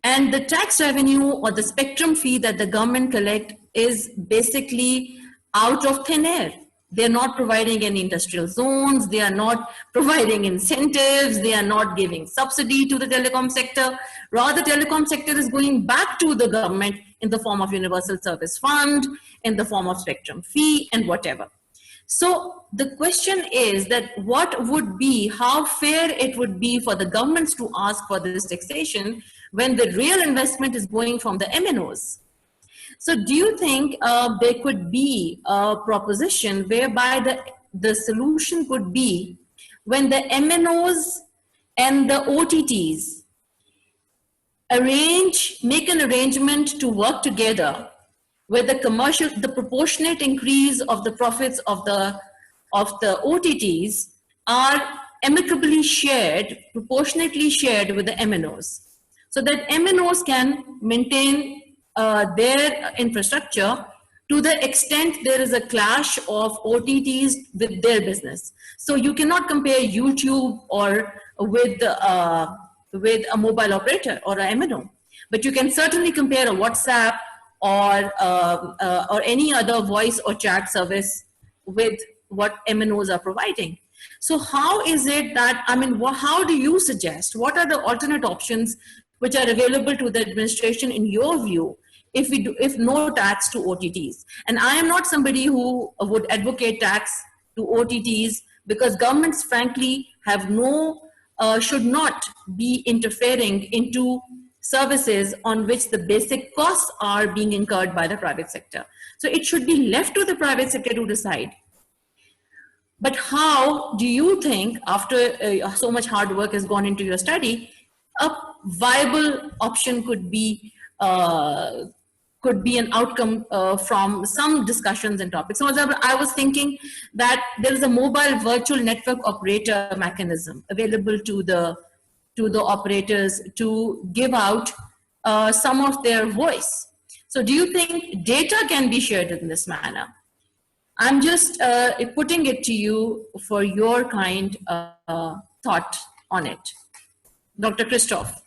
And the tax revenue or the spectrum fee that the government collect is basically out of thin air. They're not providing any industrial zones. They are not providing incentives. They are not giving subsidy to the telecom sector. Rather, the telecom sector is going back to the government in the form of universal service fund, in the form of spectrum fee and whatever. So the question is that what would be, how fair it would be for the governments to ask for this taxation when the real investment is going from the MNOs. So do you think there could be a proposition whereby the solution could be when the MNOs and the OTTs make an arrangement to work together where the proportionate increase of the profits of the OTTs are amicably shared, proportionately shared with the MNOs, so that MNOs can maintain their infrastructure to the extent there is a clash of OTTs with their business. So you cannot compare YouTube or with a mobile operator or a MNO, but you can certainly compare a WhatsApp or any other voice or chat service with what MNOs are providing. So how is it that, I mean, how do you suggest, what are the alternate options which are available to the administration in your view, if no tax to OTTs? And I am not somebody who would advocate tax to OTTs, because governments frankly have should not be interfering into services on which the basic costs are being incurred by the private sector. So it should be left to the private sector to decide. But how do you think, after so much hard work has gone into your study, a viable option could be an outcome from some discussions and topics? So, for example, I was thinking that there is a mobile virtual network operator mechanism available to the operators to give out some of their voice. So do you think data can be shared in this manner? I'm just putting it to you for your kind thought on it. Dr. Christoph.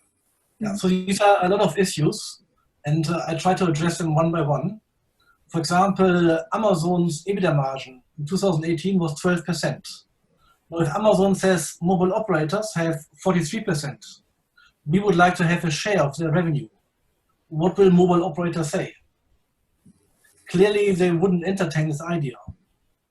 Yeah, so these are a lot of issues, and I try to address them one by one. For example, Amazon's EBITDA margin in 2018 was 12%. Now, if Amazon says mobile operators have 43%, we would like to have a share of their revenue. What will mobile operators say? Clearly, they wouldn't entertain this idea.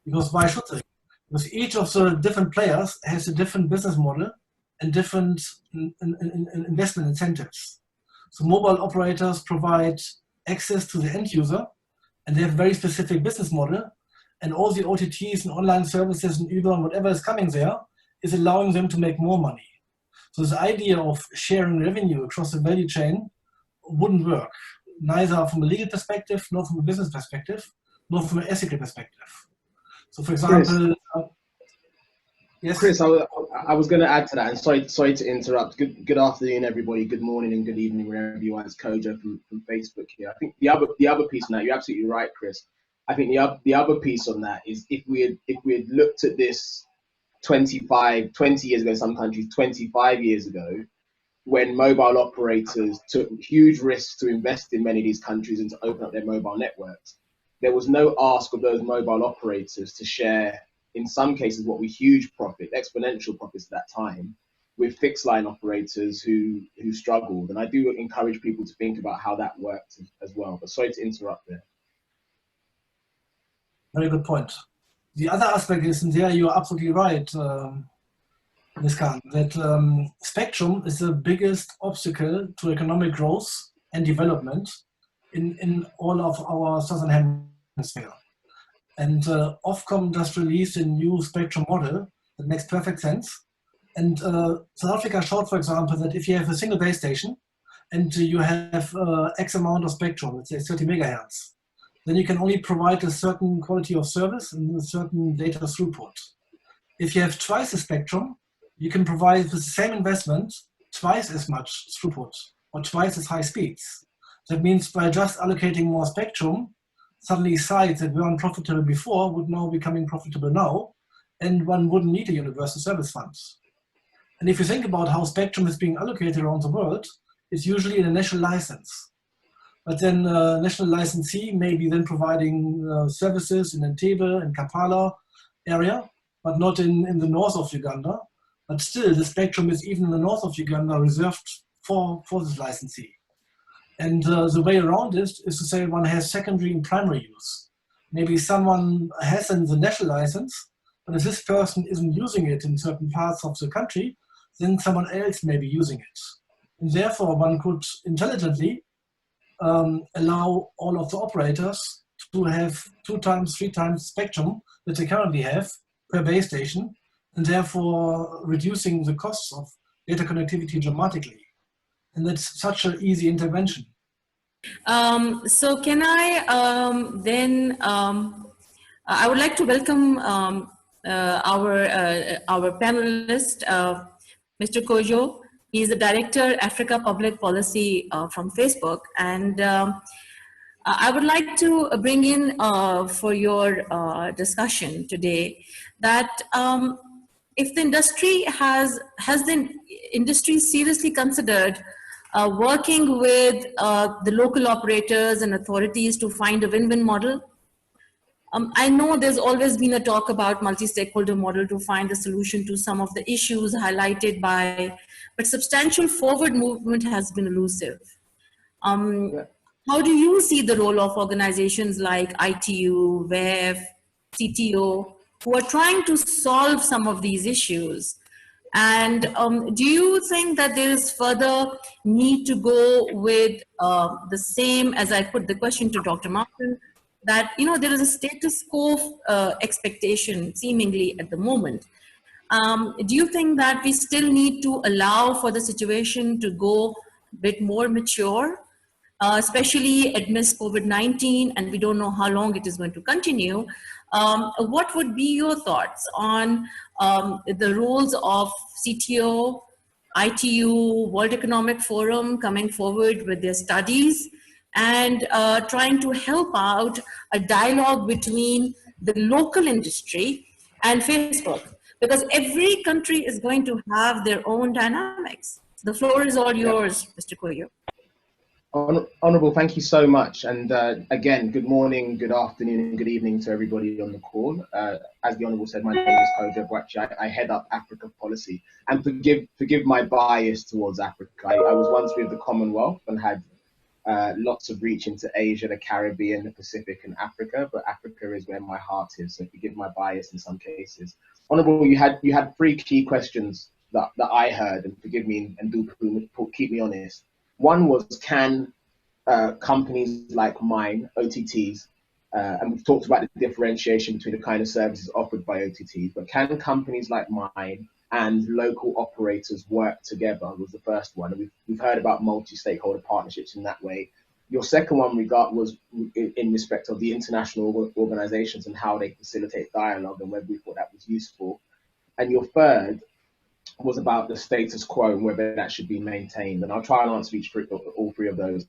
Because why should they? Because each of the different players has a different business model and different investment incentives. So mobile operators provide access to the end user, and they have a very specific business model, and all the OTTs and online services and Uber and whatever is coming there is allowing them to make more money. So this idea of sharing revenue across the value chain wouldn't work, neither from a legal perspective, nor from a business perspective, nor from an ethical perspective. So for example, yes? Chris, I was going to add to that, and sorry to interrupt. Good afternoon, everybody. Good morning and good evening, wherever you are. It's Kojo from Facebook here. I think the other piece on that, you're absolutely right, Chris. I think the other piece on that is if we had looked at this 20 years ago, in some countries, 25 years ago, when mobile operators took huge risks to invest in many of these countries and to open up their mobile networks, there was no ask of those mobile operators to share, in some cases, what were huge profit, exponential profits at that time, with fixed line operators who struggled. And I do encourage people to think about how that worked as well. But sorry to interrupt there. Very good point. The other aspect is, and there you're absolutely right, Ms. Khan, that spectrum is the biggest obstacle to economic growth and development in all of our southern hemisphere. And Ofcom just released a new spectrum model that makes perfect sense. And South Africa showed, for example, that if you have a single base station and you have X amount of spectrum, let's say 30 megahertz, then you can only provide a certain quality of service and a certain data throughput. If you have twice the spectrum, you can provide with the same investment twice as much throughput or twice as high speeds. That means by just allocating more spectrum, suddenly sites that were unprofitable before would now becoming profitable now, and one wouldn't need a universal service fund. And if you think about how spectrum is being allocated around the world, it's usually in a national license. But then national licensee may be then providing services in Entebbe and Kampala area, but not in the north of Uganda. But still, the spectrum is even in the north of Uganda reserved for this licensee. And the way around it is to say one has secondary and primary use. Maybe someone has in the national license, but if this person isn't using it in certain parts of the country, then someone else may be using it. And therefore, one could intelligently allow all of the operators to have 2 times, 3 times spectrum that they currently have per base station, and therefore reducing the costs of data connectivity dramatically. And that's such an easy intervention. So can I I would like to welcome our panelist, Mr. Kojo. He's the Director, Africa Public Policy from Facebook. And I would like to bring in for your discussion today that if the industry has the industry seriously considered working with the local operators and authorities to find a win-win model. I know there's always been a talk about multi-stakeholder model to find a solution to some of the issues highlighted by, but substantial forward movement has been elusive. How do you see the role of organizations like ITU, WEF, CTO, who are trying to solve some of these issues? And do you think that there is further need to go with the same, as I put the question to Dr. Martin, that there is a status quo expectation seemingly at the moment. Do you think that we still need to allow for the situation to go a bit more mature, especially amidst COVID-19, and we don't know how long it is going to continue? What would be your thoughts on the roles of CTO, ITU, World Economic Forum coming forward with their studies and trying to help out a dialogue between the local industry and Facebook? Because every country is going to have their own dynamics. The floor is all yours, Mr. Koyo. Honourable, thank you so much. And again, good morning, good afternoon, and good evening to everybody on the call. As the Honourable said, my name is Kojo Bwachi. I head up Africa policy. And forgive my bias towards Africa. I was once with the Commonwealth and had lots of reach into Asia, the Caribbean, the Pacific, and Africa. But Africa is where my heart is. So forgive my bias in some cases. Honourable, you had three key questions that I heard, and forgive me and do keep me honest. One was, can companies like mine, OTTs, and we've talked about the differentiation between the kind of services offered by OTTs, but can companies like mine and local operators work together was the first one. And we've heard about multi-stakeholder partnerships in that way. Your second one was in respect of the international organizations and how they facilitate dialogue and whether we thought that was useful. And your third was about the status quo and whether that should be maintained. And I'll try and answer all three of those.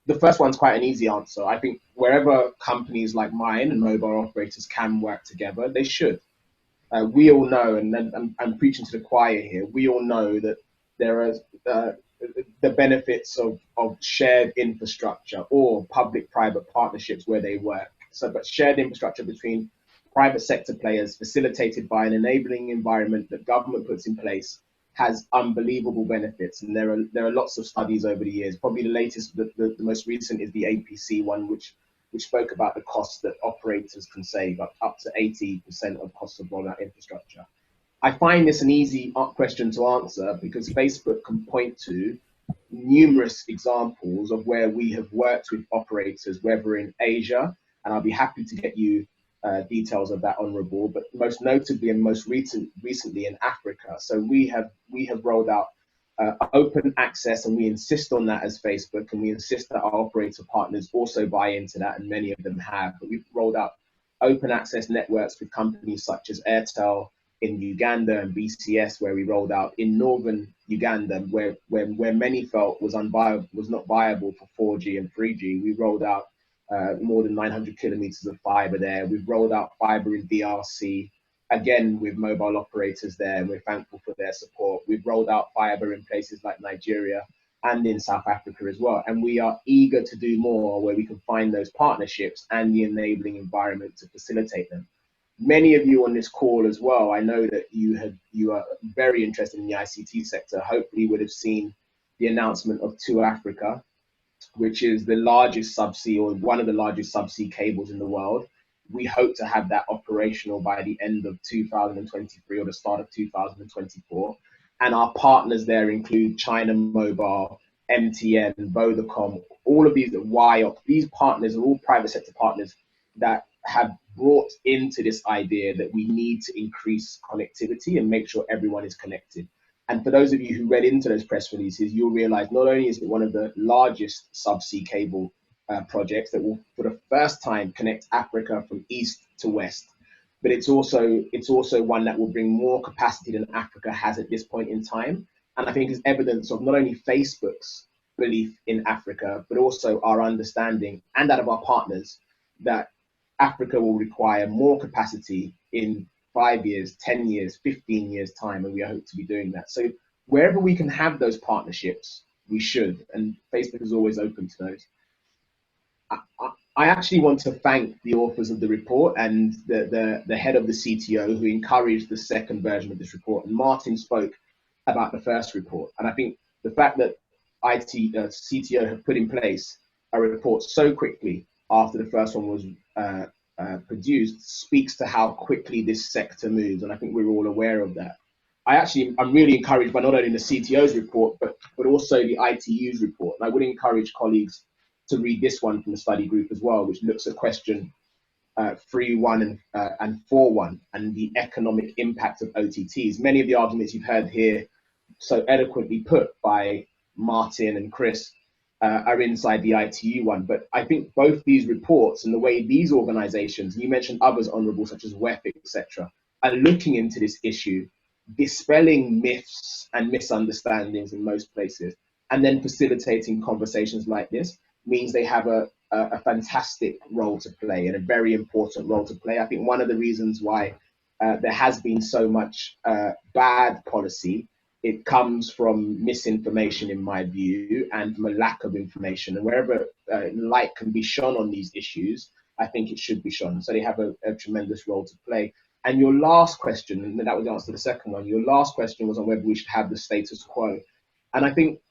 The first one's quite an easy answer. I think wherever companies like mine and mobile operators can work together, they should. We all know, and I'm preaching to the choir here, we all know that there are the benefits of shared infrastructure or public-private partnerships where they work. So, but shared infrastructure between private sector players facilitated by an enabling environment that government puts in place has unbelievable benefits. And there are lots of studies over the years. Probably the latest, the most recent is the APC one, which spoke about the costs that operators can save, up to 80% of costs of rollout infrastructure. I find this an easy question to answer because Facebook can point to numerous examples of where we have worked with operators, whether in Asia, and I'll be happy to get you details of that, Honourable, but most notably and most recently in Africa. So we have rolled out open access, and we insist on that as Facebook, and we insist that our operator partners also buy into that, and many of them have. But we've rolled out open access networks with companies such as Airtel in Uganda and BCS, where we rolled out in northern Uganda, where many felt was not viable for 4G and 3G. We rolled out more than 900 kilometers of fiber there. We've rolled out fiber in DRC, again with mobile operators there, and we're thankful for their support. We've rolled out fiber in places like Nigeria and in South Africa as well. And we are eager to do more where we can find those partnerships and the enabling environment to facilitate them. Many of you on this call as well, I know that you are very interested in the ICT sector. Hopefully you would have seen the announcement of 2 Africa, which is the largest subsea, or one of the largest subsea cables in the world. We hope to have that operational by the end of 2023 or the start of 2024. And our partners there include China Mobile, MTN, Vodacom, all of these, WIOP. These partners are all private sector partners that have brought into this idea that we need to increase connectivity and make sure everyone is connected. And for those of you who read into those press releases, you'll realize not only is it one of the largest subsea cable projects that will, for the first time, connect Africa from east to west, but it's also one that will bring more capacity than Africa has at this point in time. And I think it's evidence of not only Facebook's belief in Africa, but also our understanding and that of our partners that Africa will require more capacity in 5 years, 10 years, 15 years time, and we hope to be doing that. So wherever we can have those partnerships, we should, and Facebook is always open to those. I actually want to thank the authors of the report and the head of the CTO who encouraged the second version of this report. And Martin spoke about the first report. And I think the fact that CTO have put in place a report so quickly after the first one was produced speaks to how quickly this sector moves. And I think we're all aware of that. I'm really encouraged by not only the CTO's report, but also the ITU's report. And I would encourage colleagues to read this one from the study group as well, which looks at question 3.1 and 4.1 and the economic impact of OTTs. Many of the arguments you've heard here so eloquently put by Martin and Chris are inside the ITU one. But I think both these reports and the way these organizations, and you mentioned others, Honourable, such as WEF, etc., are looking into this issue, dispelling myths and misunderstandings in most places, and then facilitating conversations like this, means they have a fantastic role to play and a very important role to play. I think one of the reasons why there has been so much bad policy, it comes from misinformation in my view and from a lack of information. And wherever light can be shone on these issues, I think it should be shone. So they have a tremendous role to play. And your last question, and that was the answer to the second one, your last question was on whether we should have the status quo. And I think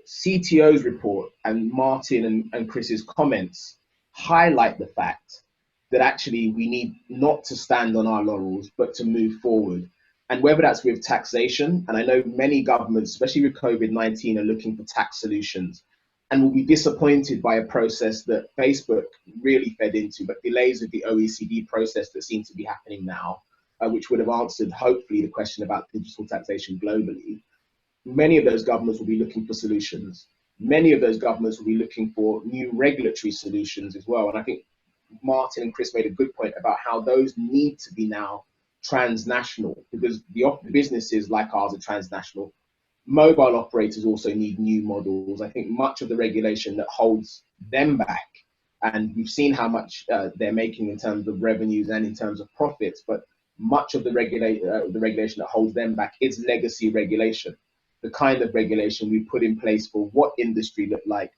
CTO's report and Martin and Chris's comments highlight the fact that actually we need not to stand on our laurels, but to move forward. And whether that's with taxation, and I know many governments, especially with COVID-19, are looking for tax solutions and will be disappointed by a process that Facebook really fed into, but delays with the OECD process that seem to be happening now, which would have answered, hopefully, the question about digital taxation globally. Many of those governments will be looking for solutions. Many of those governments will be looking for new regulatory solutions as well. And I think Martin and Chris made a good point about how those need to be now transnational, because the businesses like ours are transnational. Mobile operators also need new models. I think much of the regulation that holds them back, and we've seen how much they're making in terms of revenues and in terms of profits, but much of the regulation that holds them back is legacy regulation. The kind of regulation we put in place for what industry looked like.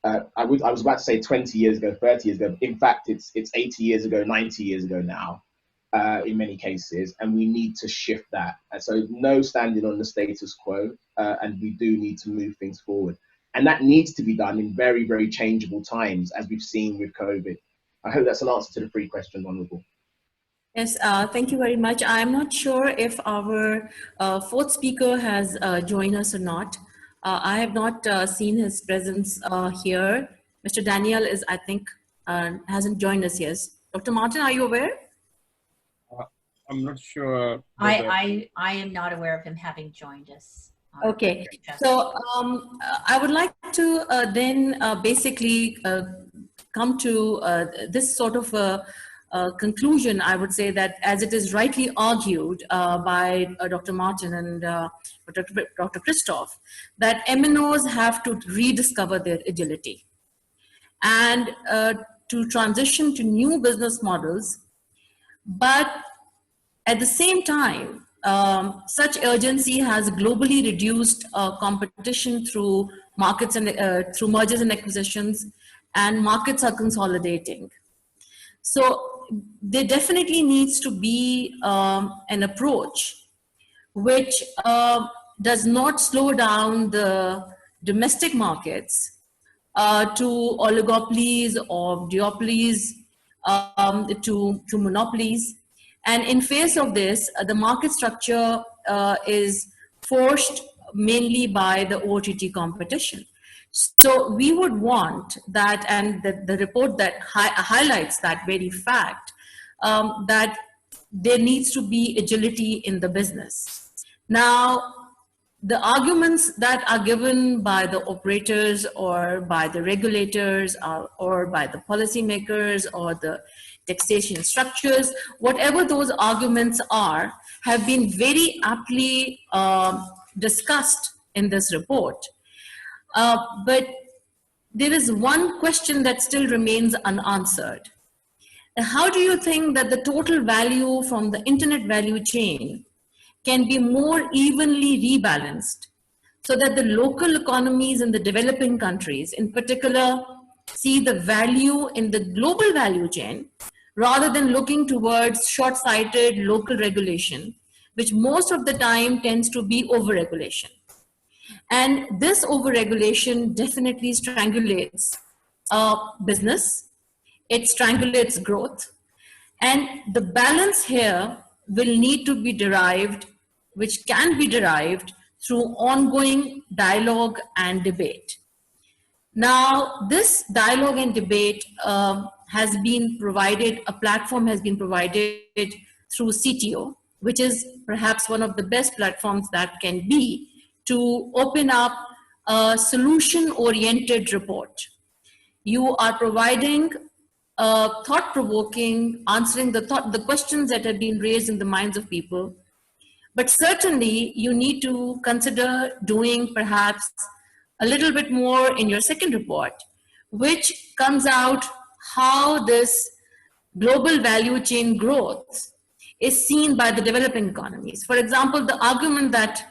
I was about to say 20 years ago, 30 years ago. In fact, it's 80 years ago, 90 years ago now, in many cases, and we need to shift that. And so no standing on the status quo, and we do need to move things forward. And that needs to be done in very, very changeable times, as we've seen with COVID. I hope that's an answer to the 3 questions, Honourable. Yes, thank you very much. I'm not sure if our 4th speaker has joined us or not. I have not seen his presence here. Mr. Daniel is, I think, hasn't joined us yet. Dr. Martin, are you aware? I'm not sure. I am not aware of him having joined us. Okay, so I would like to then basically come to this sort of conclusion. I would say that, as it is rightly argued by Dr. Martin and Dr. Christoph, that MNOs have to rediscover their agility and to transition to new business models. But at the same time, such urgency has globally reduced competition through markets and through mergers and acquisitions, and markets are consolidating. So there definitely needs to be an approach which does not slow down the domestic markets to oligopolies or duopolies, to monopolies. And in face of this, the market structure is forced mainly by the OTT competition. So we would want that, and the report that highlights that very fact, that there needs to be agility in the business. Now, the arguments that are given by the operators or by the regulators or by the policymakers or the taxation structures, whatever those arguments are, have been very aptly discussed in this report. But there is one question that still remains unanswered. How do you think that the total value from the internet value chain can be more evenly rebalanced so that the local economies in the developing countries in particular see the value in the global value chain rather than looking towards short-sighted local regulation, which most of the time tends to be over-regulation? And this over-regulation definitely strangulates business, it strangulates growth, and the balance here will need to be derived, which can be derived through ongoing dialogue and debate. Now, this dialogue and debate has been provided, a platform has been provided through CTO, which is perhaps one of the best platforms that can be to open up a solution-oriented report. You are providing thought-provoking, answering the questions that have been raised in the minds of people. But certainly you need to consider doing perhaps a little bit more in your second report, which comes out how this global value chain growth is seen by the developing economies. For example, the argument that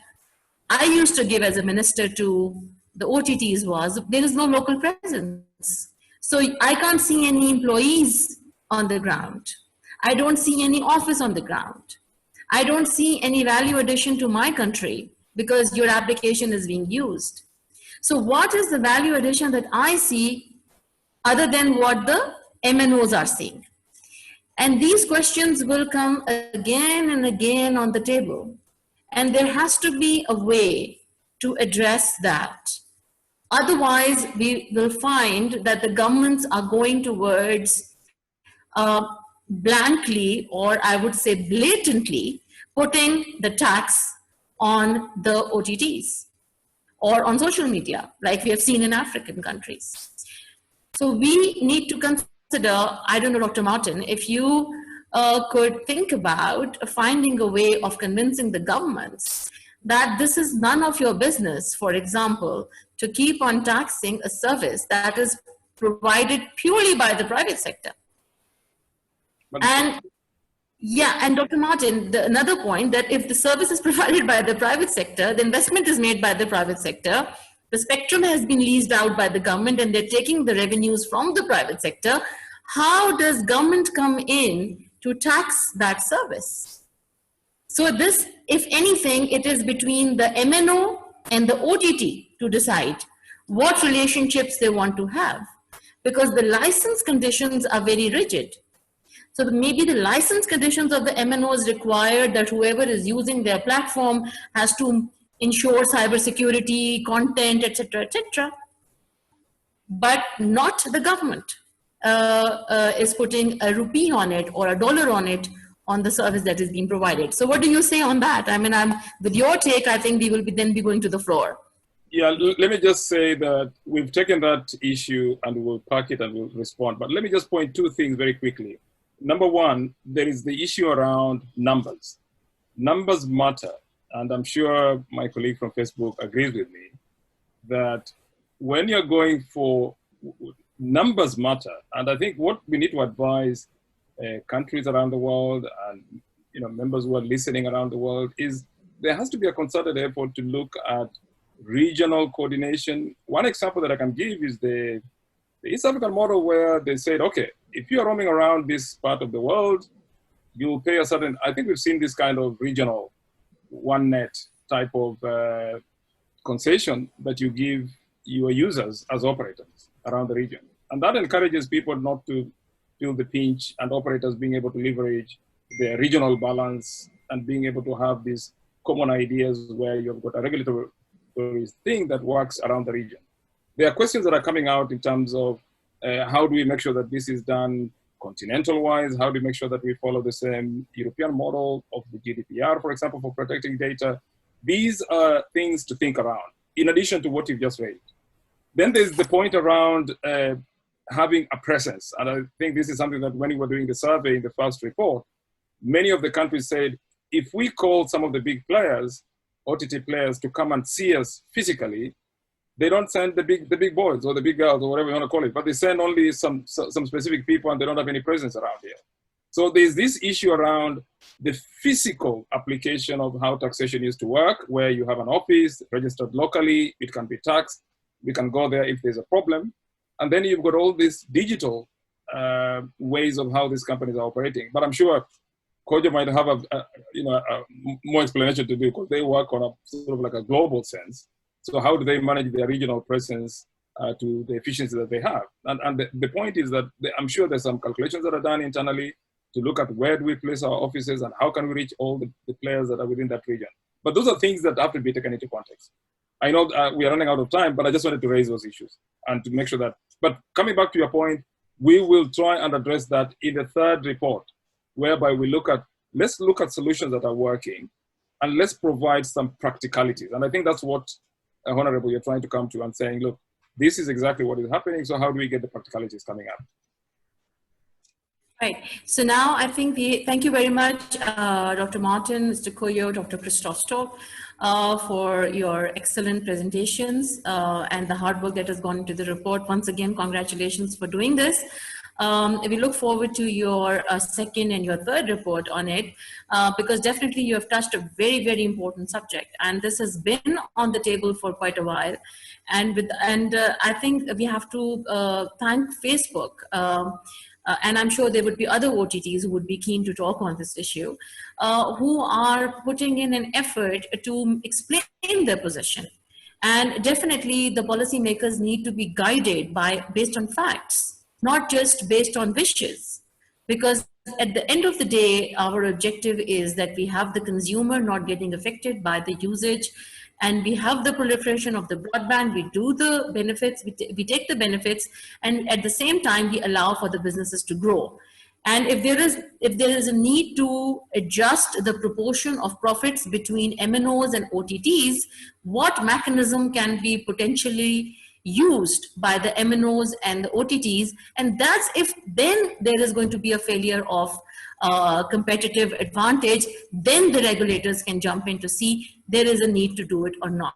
I used to give as a minister to the OTTs was there is no local presence. So I can't see any employees on the ground. I don't see any office on the ground. I don't see any value addition to my country because your application is being used. So what is the value addition that I see other than what the MNOs are seeing? And these questions will come again and again on the table. And there has to be a way to address that. Otherwise, we will find that the governments are going towards blankly, or I would say blatantly, putting the tax on the OTTs or on social media, like we have seen in African countries. So we need to consider, I don't know, Dr. Martin, if you could think about finding a way of convincing the governments that this is none of your business, for example, to keep on taxing a service that is provided purely by the private sector. And yeah, and Dr. Martin, another point that if the service is provided by the private sector, the investment is made by the private sector, the spectrum has been leased out by the government and they're taking the revenues from the private sector, how does government come in to tax that service? So this, if anything, it is between the MNO and the OTT to decide what relationships they want to have, because the license conditions are very rigid. So maybe the license conditions of the MNOs require that whoever is using their platform has to ensure cybersecurity, content, etc., but not the government is putting a rupee on it or a dollar on it on the service that is being provided. So what do you say on that? I mean, with your take, I think we will then be going to the floor. Yeah, let me just say that we've taken that issue and we'll pack it and we'll respond. But let me just point two things very quickly. Number one, there is the issue around numbers. Numbers matter. And I'm sure my colleague from Facebook agrees with me that when you're going for numbers matter. And I think what we need to advise countries around the world and members who are listening around the world is there has to be a concerted effort to look at regional coordination. One example that I can give is the East African model, where they said, okay, if you're roaming around this part of the world, you'll pay a certain, I think we've seen this kind of regional one net type of concession that you give your users as operators around the region. And that encourages people not to feel the pinch, and operators being able to leverage their regional balance and being able to have these common ideas where you've got a regulatory thing that works around the region. There are questions that are coming out in terms of how do we make sure that this is done continental-wise? How do we make sure that we follow the same European model of the GDPR, for example, for protecting data? These are things to think around, in addition to what you've just raised. Then there's the point around having a presence. And I think this is something that when we were doing the survey in the first report, many of the countries said, if we call some of the big players, OTT players, to come and see us physically, they don't send the big boys or the big girls or whatever you want to call it, but they send only some specific people, and they don't have any presence around here. So there's this issue around the physical application of how taxation used to work, where you have an office registered locally, it can be taxed, we can go there if there's a problem. And then you've got all these digital ways of how these companies are operating. But I'm sure Kojo might have a more explanation to do, because they work on a sort of like a global sense. So how do they manage their regional presence to the efficiency that they have? And the point is that I'm sure there's some calculations that are done internally to look at where do we place our offices and how can we reach all the players that are within that region. But those are things that have to be taken into context. I know we are running out of time, but I just wanted to raise those issues and to make sure that, but coming back to your point, we will try and address that in the third report, whereby we let's look at solutions that are working and let's provide some practicalities. And I think that's what, Honourable, you're trying to come to and saying, look, this is exactly what is happening, so how do we get the practicalities coming up? Right. So now I think thank you very much, Dr. Martin, Mr. Koyo, Dr. Christoph Stork, for your excellent presentations and the hard work that has gone into the report. Once again, congratulations for doing this. We look forward to your second and your third report on it, because definitely you have touched a very, very important subject, and this has been on the table for quite a while. And I think we have to thank Facebook. And I'm sure there would be other OTTs who would be keen to talk on this issue, who are putting in an effort to explain their position. And definitely the policymakers need to be guided based on facts, not just based on wishes. Because at the end of the day, our objective is that we have the consumer not getting affected by the usage, and we have the proliferation of the broadband, we do the benefits, we take the benefits, and at the same time, we allow for the businesses to grow. And if there is a need to adjust the proportion of profits between MNOs and OTTs, what mechanism can be potentially used by the MNOs and the OTTs? And that's if then there is going to be a failure of competitive advantage, then the regulators can jump in to see there is a need to do it or not.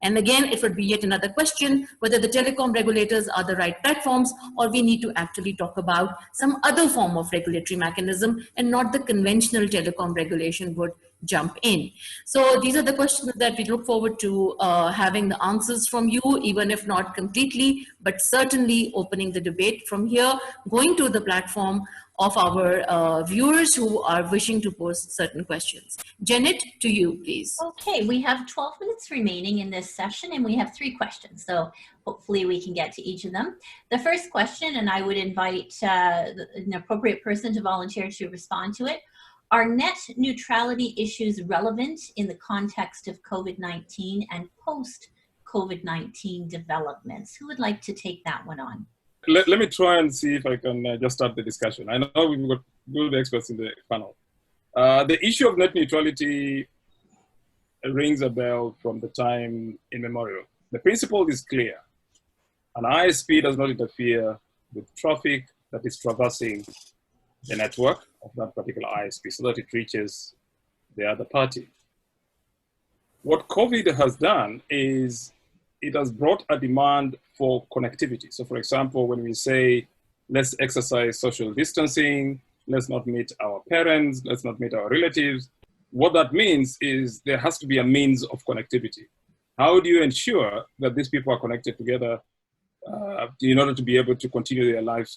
And again, it would be yet another question whether the telecom regulators are the right platforms, or we need to actually talk about some other form of regulatory mechanism and not the conventional telecom regulation would jump in. So these are the questions that we look forward to having the answers from you, even if not completely, but certainly opening the debate from here, going to the platform of our viewers who are wishing to pose certain questions. Janet, to you, please. Okay, we have 12 minutes remaining in this session, and we have 3 questions. So hopefully we can get to each of them. The first question, and I would invite an appropriate person to volunteer to respond to it. Are net neutrality issues relevant in the context of COVID-19 and post-COVID-19 developments? Who would like to take that one on? Let me try and see if I can just start the discussion. I know we've got good experts in the panel. The issue of net neutrality rings a bell from the time immemorial. The principle is clear. An ISP does not interfere with traffic that is traversing the network of that particular ISP so that it reaches the other party. What COVID has done is it has brought a demand for connectivity. So for example, when we say, let's exercise social distancing, let's not meet our parents, let's not meet our relatives, what that means is there has to be a means of connectivity. How do you ensure that these people are connected together in order to be able to continue their lives,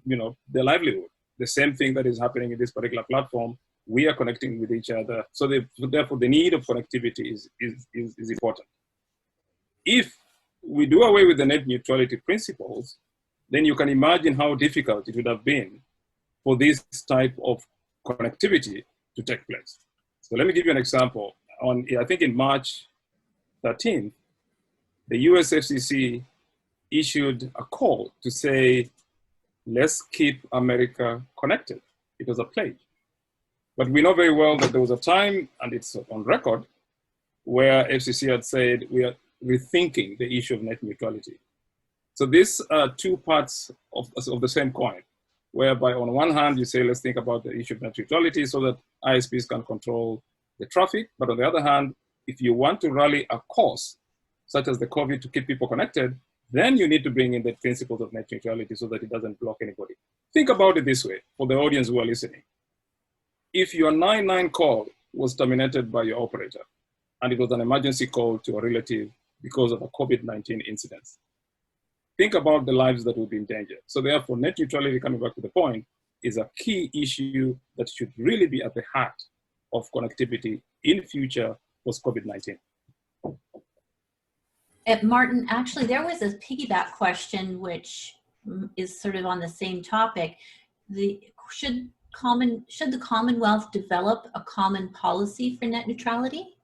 their livelihood? The same thing that is happening in this particular platform, we are connecting with each other. So therefore the need of connectivity is important. If we do away with the net neutrality principles, then you can imagine how difficult it would have been for this type of connectivity to take place. So let me give you an example. I think in March 13th, the US FCC issued a call to say, let's keep America connected. It was a pledge. But we know very well that there was a time, and it's on record, where FCC had said, we are rethinking the issue of net neutrality. So these are two parts of the same coin, whereby on one hand, you say, let's think about the issue of net neutrality so that ISPs can control the traffic. But on the other hand, if you want to rally a cause, such as the COVID, to keep people connected, then you need to bring in the principles of net neutrality so that it doesn't block anybody. Think about it this way, for the audience who are listening. If your 999 call was terminated by your operator, and it was an emergency call to a relative because of a COVID-19 incident, think about the lives that would be in danger. So therefore, net neutrality, coming back to the point, is a key issue that should really be at the heart of connectivity in future post-COVID-19. Martin, actually, there was a piggyback question which is sort of on the same topic. Should the Commonwealth develop a common policy for net neutrality?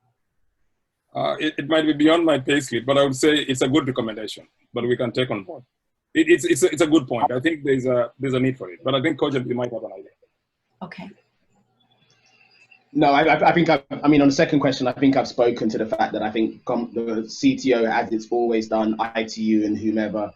It might be beyond my pay slip, but I would say it's a good recommendation, but we can take on board. It's a good point. I think there's a need for it, but I think Koyabe, you might have an idea. Okay. No, I think I mean, on the second question, I think I've spoken to the fact that I think the CTO, as it's always done, ITU and whomever,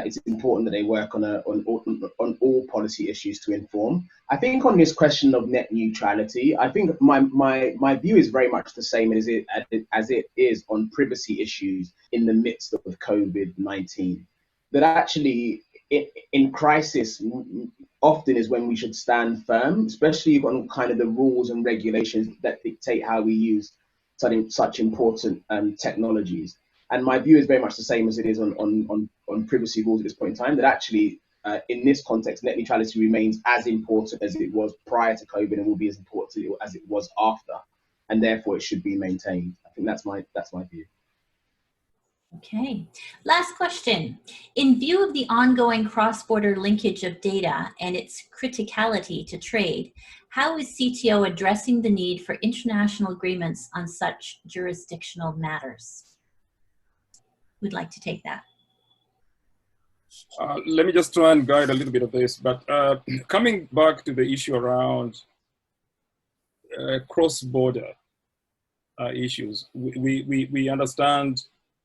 it's important that they work on all policy issues to inform. I think on this question of net neutrality, I think my view is very much the same as it is on privacy issues in the midst of COVID-19. That actually, in crisis, often is when we should stand firm, especially on kind of the rules and regulations that dictate how we use such important technologies. And my view is very much the same as it is on privacy rules at this point in time, that actually, in this context, net neutrality remains as important as it was prior to COVID and will be as important as it was after. And therefore, it should be maintained. I think that's my view. Okay, last question. In view of the ongoing cross-border linkage of data and its criticality to trade, how is CTO addressing the need for international agreements on such jurisdictional matters? Who'd like to take that? Let me just try and guide a little bit of this, but coming back to the issue around cross-border issues, we understand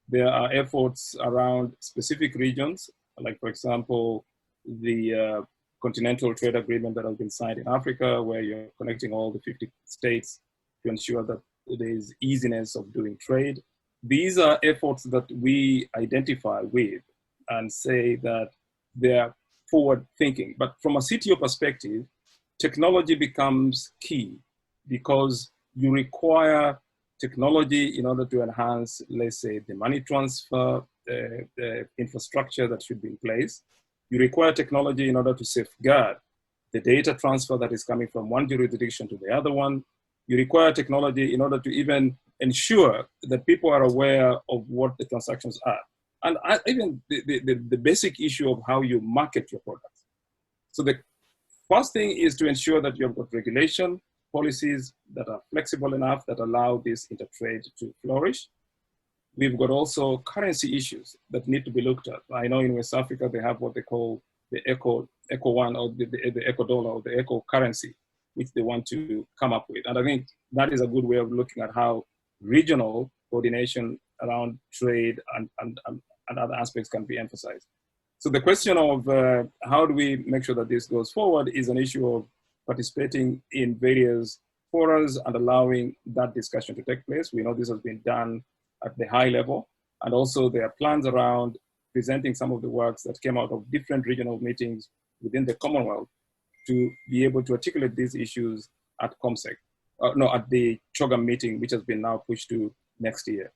there are efforts around specific regions, like, for example, the Continental Trade Agreement that has been signed in Africa, where you're connecting all the 50 states to ensure that there is easiness of doing trade. These are efforts that we identify with and say that they're forward thinking. But from a CTO perspective, technology becomes key because you require technology in order to enhance, let's say, the money transfer, the infrastructure that should be in place. You require technology in order to safeguard the data transfer that is coming from one jurisdiction to the other one. You require technology in order to even ensure that people are aware of what the transactions are. And even the basic issue of how you market your products. So the first thing is to ensure that you've got regulation, policies that are flexible enough that allow this intertrade to flourish. We've got also currency issues that need to be looked at. I know in West Africa, they have what they call the Eco One, or the Eco Dollar, or the Eco Currency, which they want to come up with. And I think that is a good way of looking at how regional coordination around trade and other aspects can be emphasized. So the question of how do we make sure that this goes forward is an issue of participating in various forums and allowing that discussion to take place. We know this has been done at the high level, and also there are plans around presenting some of the works that came out of different regional meetings within the Commonwealth to be able to articulate these issues at ComSec, at the CHOGM meeting, which has been now pushed to next year.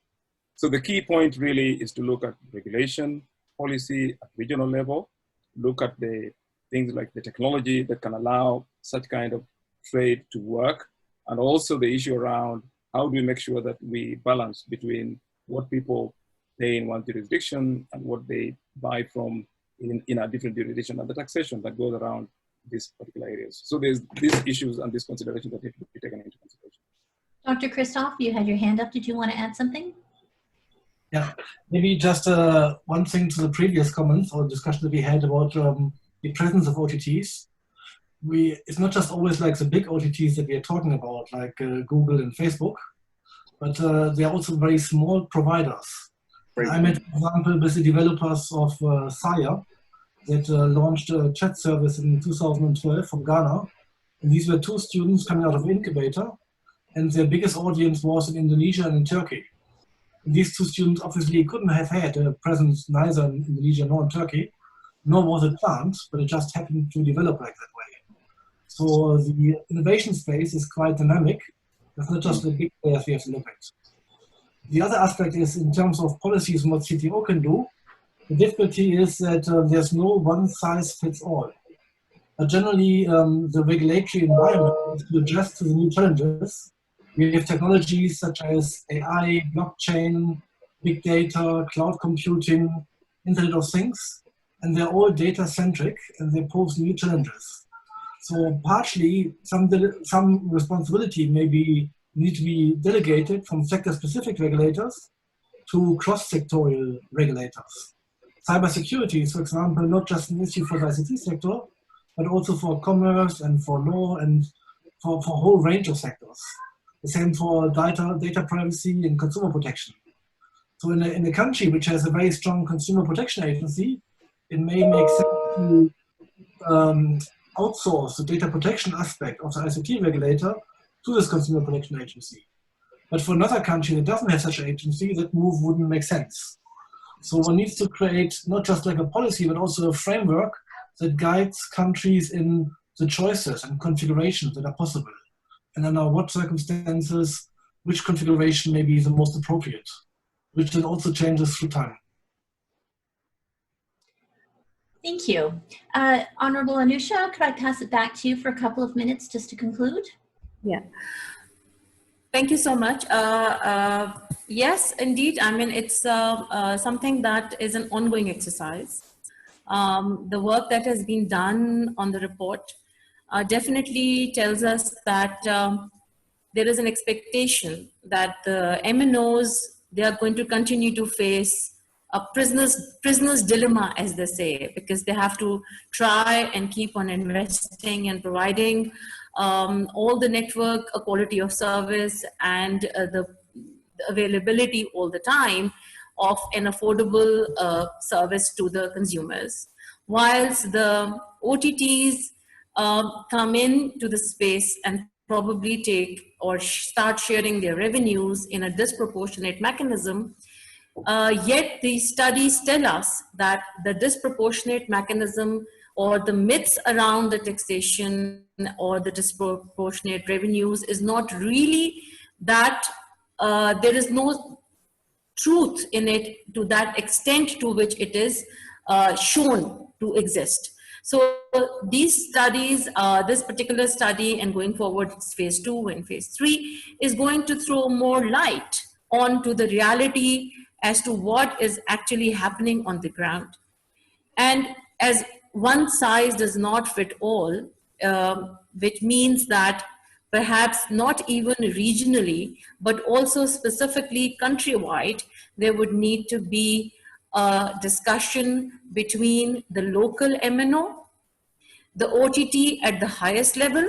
So the key point really is to look at regulation, policy at regional level, look at the things like the technology that can allow such kind of trade to work, and also the issue around how do we make sure that we balance between what people pay in one jurisdiction and what they buy from in a different jurisdiction, and the taxation that goes around these particular areas. So there's these issues and these considerations that need to be taken into consideration. Dr. Christoph, you had your hand up. Did you want to add something? Yeah, maybe just one thing to the previous comments or discussion that we had about the presence of OTTs. It's not just always like the big OTTs that we are talking about, like Google and Facebook, but there are also very small providers I met, for example, with the developers of Saya that launched a chat service in 2012 from Ghana. And these were 2 students coming out of incubator, and their biggest audience was in Indonesia and in Turkey. And these 2 students obviously couldn't have had a presence neither in Indonesia nor in Turkey, nor was it planned, but it just happened to develop like that way. So the innovation space is quite dynamic. It's not just the big players we have to look at. The other aspect is in terms of policies and what CTO can do. The difficulty is that there's no one size fits all. But generally, the regulatory environment is to adjust to the new challenges. We have technologies such as AI, blockchain, big data, cloud computing, Internet of Things, and they're all data-centric and they pose new challenges. So partially, some responsibility need to be delegated from sector-specific regulators to cross-sectorial regulators. Cybersecurity is, for example, not just an issue for the ICT sector, but also for commerce and for law and for a whole range of sectors. The same for data privacy and consumer protection. So in a country which has a very strong consumer protection agency, it may make sense to outsource the data protection aspect of the ICT regulator to this consumer protection agency. But for another country that doesn't have such an agency, that move wouldn't make sense. So one needs to create not just like a policy, but also a framework that guides countries in the choices and configurations that are possible. And under what circumstances, which configuration may be the most appropriate, which then also changes through time. Thank you. Honourable Anusha, could I pass it back to you for a couple of minutes just to conclude? Yeah. Thank you so much. Yes, indeed. I mean, it's something that is an ongoing exercise. The work that has been done on the report definitely tells us that there is an expectation that the MNOs, they are going to continue to face a prisoner's dilemma, as they say, because they have to try and keep on investing and providing all the network quality of service and the availability all the time of an affordable service to the consumers. Whilst the OTTs come into the space and probably take or start sharing their revenues in a disproportionate mechanism, yet the studies tell us that the disproportionate mechanism or the myths around the taxation or the disproportionate revenues is not really that there is no truth in it to that extent to which it is shown to exist. So these studies, this particular study and going forward, it's phase 2 and phase 3 is going to throw more light onto the reality as to what is actually happening on the ground. And as one size does not fit all, which means that perhaps not even regionally, but also specifically countrywide, there would need to be a discussion between the local MNO, the OTT at the highest level.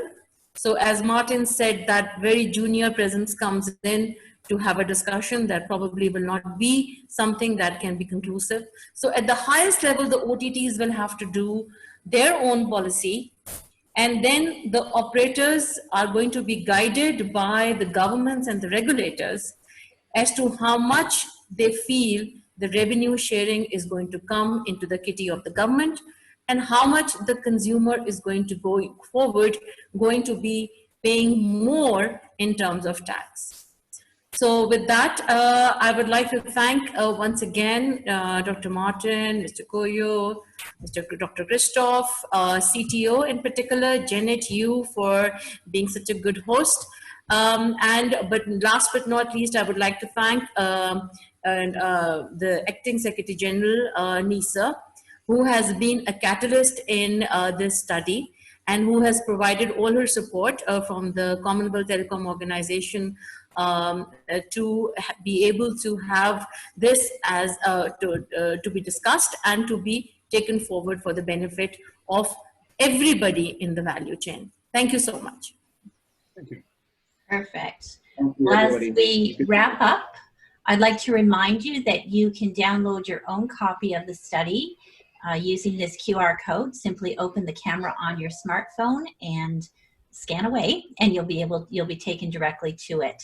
So as Martin said, that very junior presence comes in to have a discussion that probably will not be something that can be conclusive. So at the highest level, the OTTs will have to do their own policy. And then the operators are going to be guided by the governments and the regulators as to how much they feel the revenue sharing is going to come into the kitty of the government and how much the consumer is going to go forward, going to be paying more in terms of tax. So with that, I would like to thank once again Dr. Martin, Mr. Koyo, Dr. Christoph, CTO in particular, Janet, you for being such a good host. But last but not least, I would like to thank the Acting Secretary General, Nisa, who has been a catalyst in this study and who has provided all her support from the Commonwealth Telecom Organisation to be able to have this as to be discussed and to be taken forward for the benefit of everybody in the value chain. Thank you so much. Thank you. Perfect. Thank you, As everybody. we wrap up, I'd like to remind you that you can download your own copy of the study using this QR code. Simply open the camera on your smartphone and scan away, and you'll be taken directly to it.